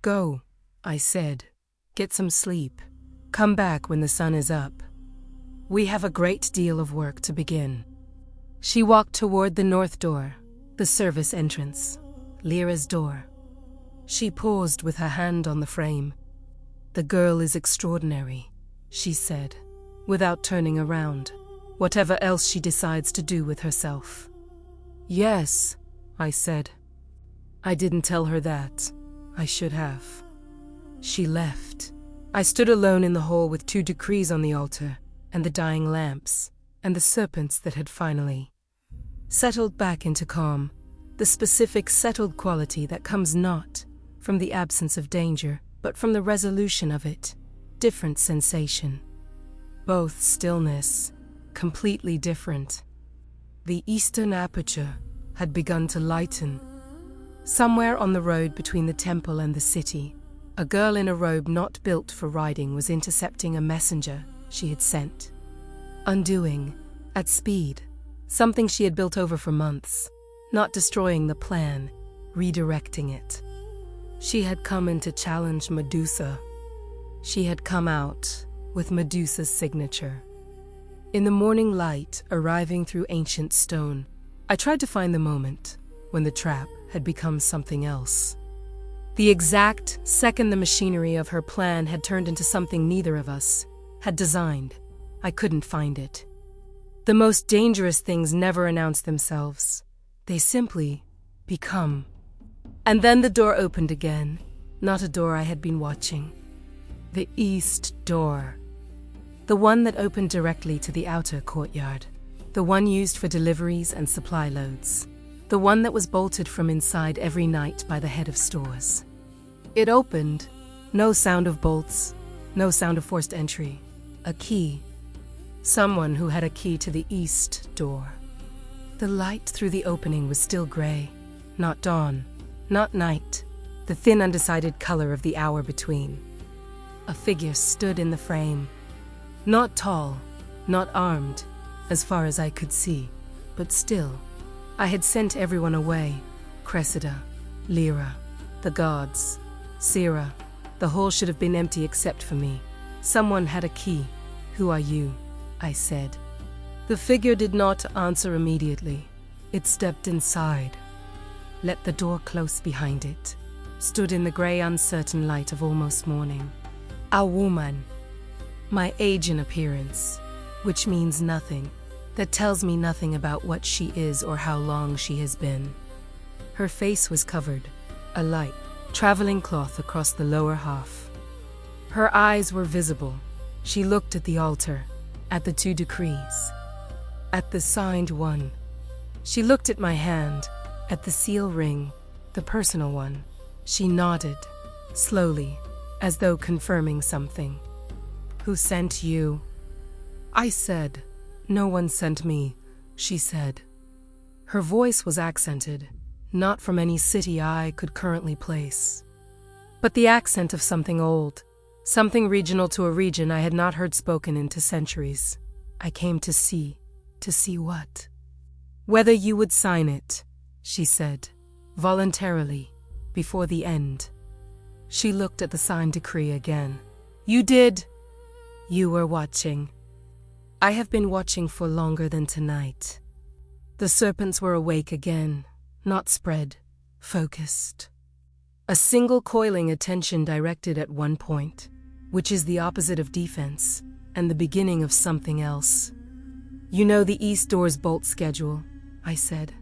"Go," I said. "Get some sleep. Come back when the sun is up. We have a great deal of work to begin." She walked toward the north door, the service entrance, Lyra's door. She paused with her hand on the frame. "The girl is extraordinary," she said, without turning around, whatever else she decides to do with herself. "Yes," I said. I didn't tell her that. I should have. She left. I stood alone in the hall with 2 decrees on the altar, and the dying lamps, and the serpents that had finally settled back into calm, the specific settled quality that comes not from the absence of danger, but from the resolution of it. Different sensation. Both stillness, completely different. The eastern aperture had begun to lighten. Somewhere on the road between the temple and the city, a girl in a robe not built for riding was intercepting a messenger she had sent. Undoing, at speed, something she had built over for months, not destroying the plan, redirecting it. She had come in to challenge Medusa. She had come out with Medusa's signature. In the morning light arriving through ancient stone, I tried to find the moment when the trap had become something else. The exact second the machinery of her plan had turned into something neither of us had designed, I couldn't find it. The most dangerous things never announce themselves. They simply become. And then the door opened again, not a door I had been watching. The east door. The one that opened directly to the outer courtyard. The one used for deliveries and supply loads. The one that was bolted from inside every night by the head of stores. It opened. No sound of bolts. No sound of forced entry. A key. Someone who had a key to the east door. The light through the opening was still gray. Not dawn. Not night. The thin, undecided color of the hour between. A figure stood in the frame. Not tall. Not armed, as far as I could see. But still, I had sent everyone away. Cressida, Lyra, the gods, Sira. The hall should have been empty except for me. Someone had a key. "Who are you?" I said. The figure did not answer immediately. It stepped inside, let the door close behind it, stood in the gray, uncertain light of almost morning. A woman. My age and appearance, which means nothing, that tells me nothing about what she is or how long she has been. Her face was covered, a light, traveling cloth across the lower half. Her eyes were visible. She looked at the altar, at the 2 decrees, at the signed one. She looked at my hand, at the seal ring, the personal one. She nodded, slowly, as though confirming something. Who sent you? I said. No one sent me, she said. Her voice was accented, not from any city I could currently place, but the accent of something old, something regional to a region I had not heard spoken into centuries. I came to see what? Whether you would sign it, she said, voluntarily, before the end. She looked at the signed decree again. You did. You were watching. I have been watching for longer than tonight. The serpents were awake again, not spread, focused. A single coiling attention directed at one point, which is the opposite of defense, and the beginning of something else. You know the East Door's bolt schedule, I said.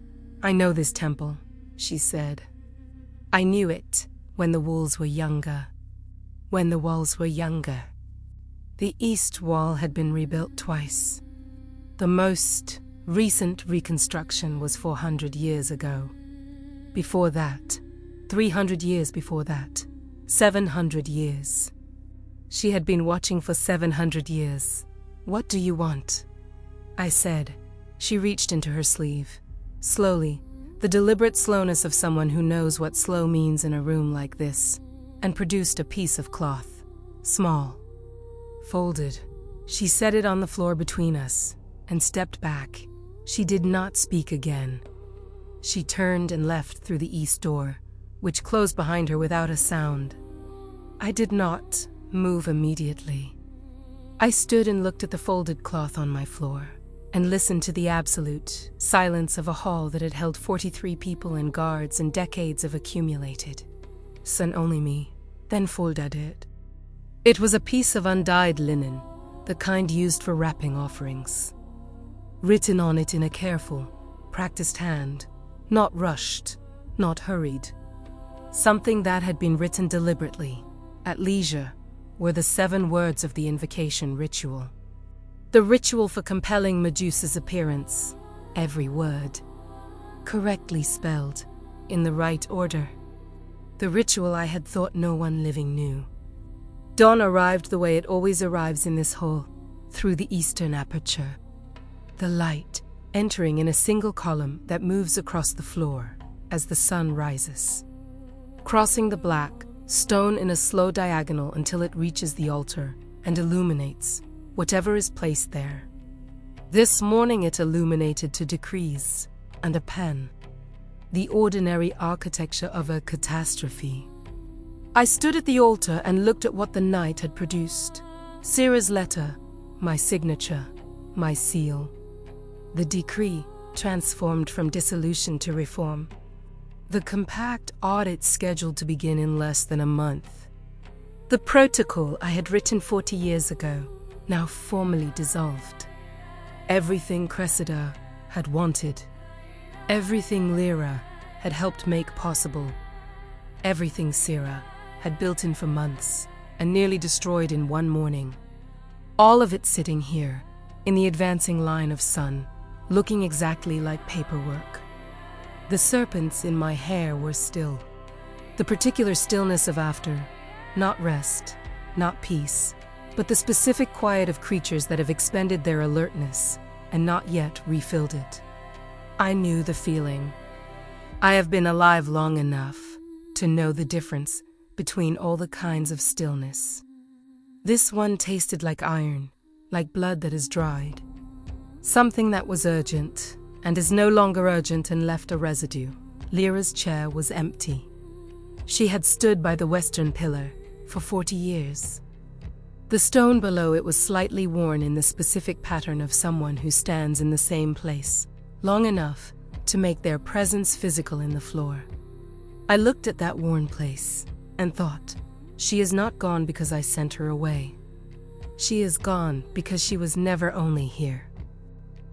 I know this temple, she said. I knew it when the walls were younger. When the walls were younger. The East Wall had been rebuilt twice. The most recent reconstruction was 400 years ago. Before that, 300 years before that, 700 years. She had been watching for 700 years. What do you want? I said. She reached into her sleeve. Slowly, the deliberate slowness of someone who knows what slow means in a room like this, and produced a piece of cloth. Small. Folded. She set it on the floor between us, and stepped back. She did not speak again. She turned and left through the east door, which closed behind her without a sound. I did not move immediately. I stood and looked at the folded cloth on my floor, and listened to the absolute silence of a hall that had held 43 people and guards and decades of accumulated. Sun only me, then folded it. It was a piece of undyed linen, the kind used for wrapping offerings. Written on it in a careful, practiced hand, not rushed, not hurried. Something that had been written deliberately, at leisure, were the 7 words of the invocation ritual. The ritual for compelling Medusa's appearance, every word, correctly spelled, in the right order. The ritual I had thought no one living knew. Dawn arrived the way it always arrives in this hall, through the eastern aperture. The light entering in a single column that moves across the floor as the sun rises, crossing the black stone in a slow diagonal until it reaches the altar and illuminates whatever is placed there. This morning it illuminated 2 decrees and a pen, the ordinary architecture of a catastrophe. I stood at the altar and looked at what the night had produced. Sira's letter, my signature, my seal. The decree transformed from dissolution to reform. The compact audit scheduled to begin in less than a month. The protocol I had written 40 years ago, now formally dissolved. Everything Cressida had wanted. Everything Lyra had helped make possible. Everything Sira had built in for months and nearly destroyed in one morning. All of it sitting here, in the advancing line of sun, looking exactly like paperwork. The serpents in my hair were still. The particular stillness of after, not rest, not peace, but the specific quiet of creatures that have expended their alertness and not yet refilled it. I knew the feeling. I have been alive long enough to know the difference between all the kinds of stillness. This one tasted like iron, like blood that is dried. Something that was urgent, and is no longer urgent and left a residue. Lyra's chair was empty. She had stood by the western pillar for 40 years. The stone below it was slightly worn in the specific pattern of someone who stands in the same place, long enough to make their presence physical in the floor. I looked at that worn place and thought, she is not gone because I sent her away. She is gone because she was never only here.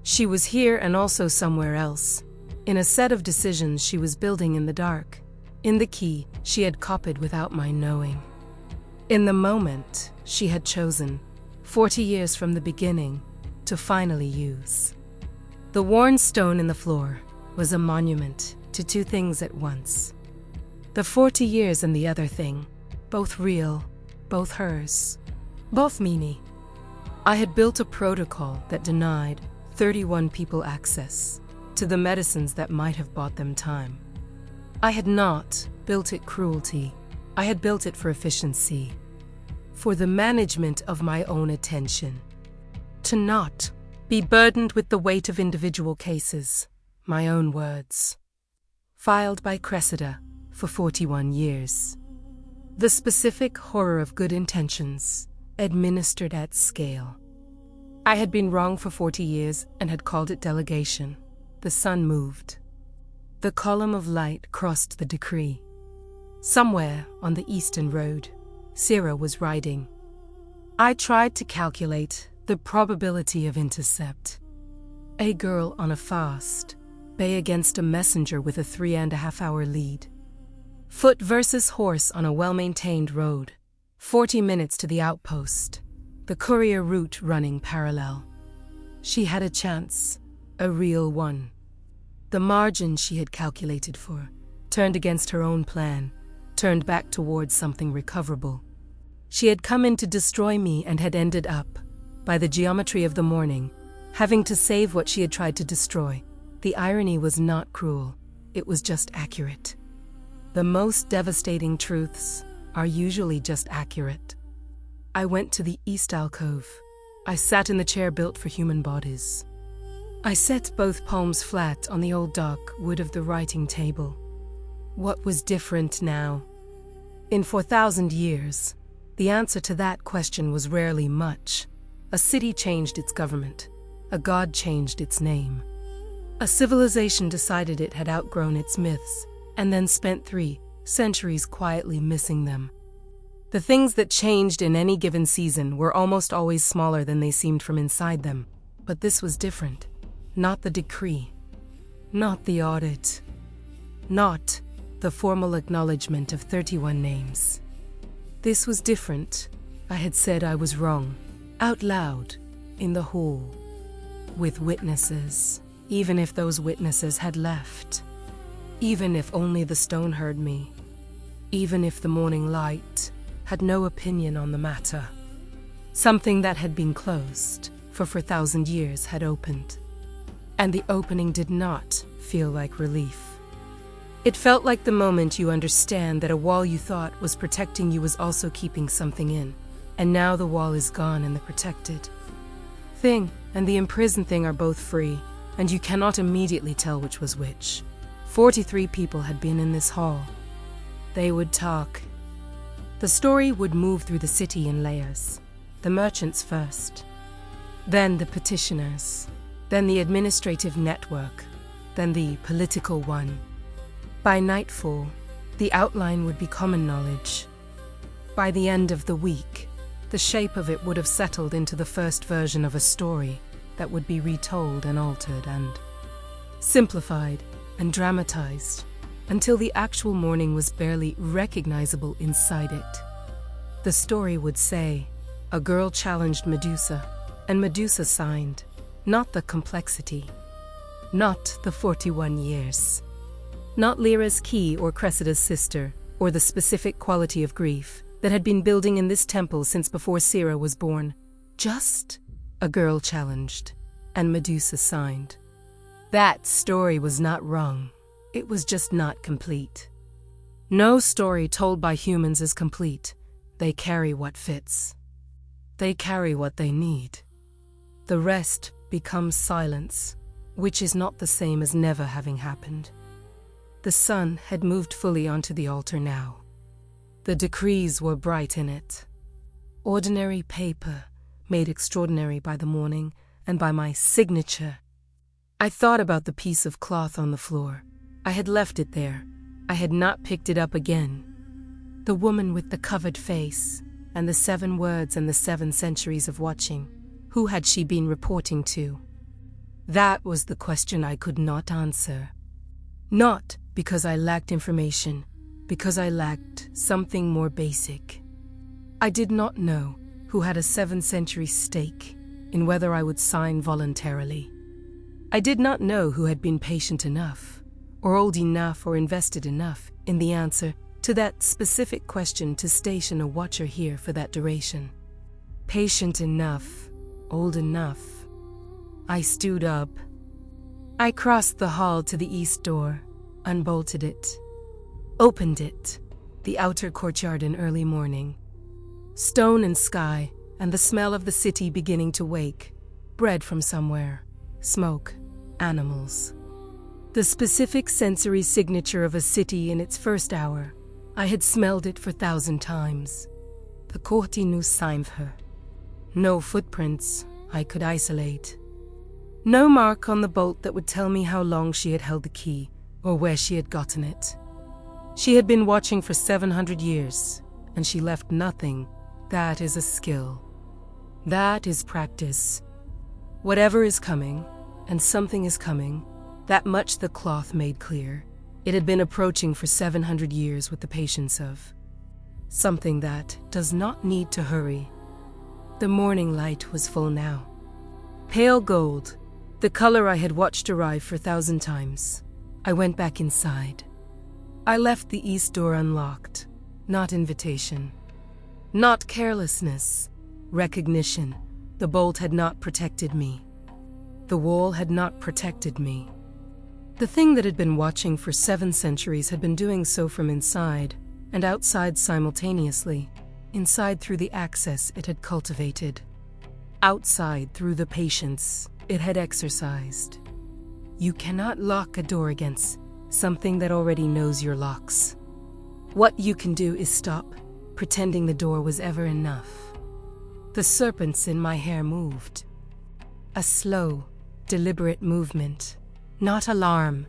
She was here and also somewhere else, in a set of decisions she was building in the dark, in the key she had copied without my knowing. In the moment she had chosen, 40 years from the beginning, to finally use. The worn stone in the floor was a monument to two things at once. The 40 years and the other thing, both real, both hers, both Mimi. I had built a protocol that denied 31 people access to the medicines that might have bought them time. I had not built it cruelty. I had built it for efficiency, for the management of my own attention. To not be burdened with the weight of individual cases, my own words. Filed by Cressida for 41 years. The specific horror of good intentions, administered at scale. I had been wrong for 40 years and had called it delegation. The sun moved. The column of light crossed the decree. Somewhere on the eastern road, Sira was riding. I tried to calculate the probability of intercept. A girl on a fast, bay against a messenger with a 3.5-hour lead. Foot versus horse on a well-maintained road. 40 minutes to the outpost. The courier route running parallel. She had a chance, a real one. The margin she had calculated for, turned against her own plan, turned back towards something recoverable. She had come in to destroy me and had ended up, by the geometry of the morning, having to save what she had tried to destroy. The irony was not cruel, it was just accurate. The most devastating truths are usually just accurate. I went to the east alcove. I sat in the chair built for human bodies. I set both palms flat on the old dark wood of the writing table. What was different now? In 4,000 years, the answer to that question was rarely much. A city changed its government. A god changed its name. A civilization decided it had outgrown its myths, and then spent 3 centuries quietly missing them. The things that changed in any given season were almost always smaller than they seemed from inside them. But this was different. Not the decree. Not the audit. Not the formal acknowledgement of 31 names. This was different. I had said I was wrong. Out loud, in the hall. With witnesses. Even if those witnesses had left. Even if only the stone heard me. Even if the morning light had no opinion on the matter. Something that had been closed for 4,000 years had opened. And the opening did not feel like relief. It felt like the moment you understand that a wall you thought was protecting you was also keeping something in. And now the wall is gone and the protected thing and the imprisoned thing are both free, and you cannot immediately tell which was which. 43 people had been in this hall. They would talk. The story would move through the city in layers. The merchants first. Then the petitioners. Then the administrative network. Then the political one. By nightfall, the outline would be common knowledge. By the end of the week, the shape of it would have settled into the first version of a story that would be retold and altered and simplified and dramatized until the actual morning was barely recognizable inside it. The story would say, a girl challenged Medusa, and Medusa signed. Not the complexity. Not the 41 years. Not Lyra's key or Cressida's sister, or the specific quality of grief that had been building in this temple since before Sira was born. Just a girl challenged, and Medusa signed. That story was not wrong. It was just not complete. No story told by humans is complete. They carry what fits. They carry what they need. The rest becomes silence, which is not the same as never having happened. The sun had moved fully onto the altar now. The decrees were bright in it. Ordinary paper, made extraordinary by the morning and by my signature. I thought about the piece of cloth on the floor. I had left it there. I had not picked it up again. The woman with the covered face, and the 7 words and the 7 centuries of watching. Who had she been reporting to? That was the question I could not answer. Not because I lacked information, because I lacked something more basic. I did not know who had a 7th century stake, in whether I would sign voluntarily. I did not know who had been patient enough, or old enough or invested enough in the answer to that specific question to station a watcher here for that duration. Patient enough, old enough. I stood up. I crossed the hall to the east door, unbolted it, opened it, the outer courtyard in early morning. Stone and sky, and the smell of the city beginning to wake, bread from somewhere, smoke, animals. The specific sensory signature of a city in its first hour. I had smelled it for 1,000 times. The Corti nous Simfer. No footprints I could isolate. No mark on the bolt that would tell me how long she had held the key or where she had gotten it. She had been watching for 700 years, and she left nothing. That is a skill. That is practice. Whatever is coming, and something is coming, that much the cloth made clear. It had been approaching for 700 years with the patience of something that does not need to hurry. The morning light was full now. Pale gold, the color I had watched arrive for 1,000 times. I went back inside. I left the east door unlocked. Not invitation. Not carelessness. Recognition. The bolt had not protected me. The wall had not protected me. The thing that had been watching for 7 centuries had been doing so from inside and outside simultaneously. Inside through the access it had cultivated. Outside through the patience it had exercised. You cannot lock a door against something that already knows your locks. What you can do is stop, pretending the door was ever enough. The serpents in my hair moved. A slow, deliberate movement. Not alarm.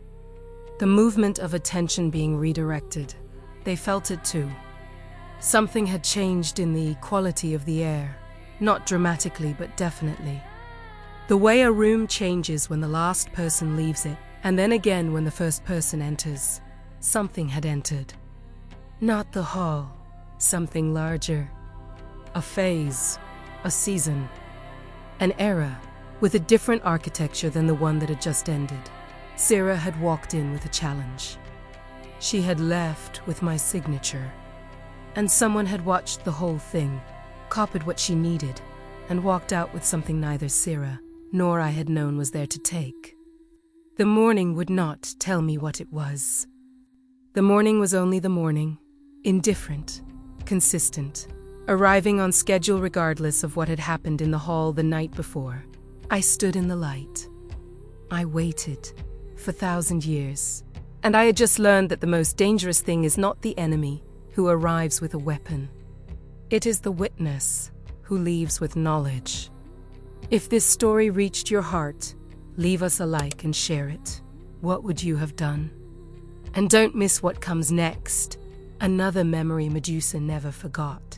The movement of attention being redirected. They felt it too. Something had changed in the quality of the air. Not dramatically, but definitely. The way a room changes when the last person leaves it, and then again when the first person enters. Something had entered. Not the hall. Something larger. A phase. A season. An era, with a different architecture than the one that had just ended. Sarah had walked in with a challenge. She had left with my signature. And someone had watched the whole thing, copied what she needed, and walked out with something neither Sarah nor I had known was there to take. The morning would not tell me what it was. The morning was only the morning, indifferent, consistent, arriving on schedule regardless of what had happened in the hall the night before. I stood in the light. I waited for 1,000 years, and I had just learned that the most dangerous thing is not the enemy who arrives with a weapon. It is the witness who leaves with knowledge. If this story reached your heart, leave us a like and share it. What would you have done? And don't miss what comes next. Another memory Medusa never forgot.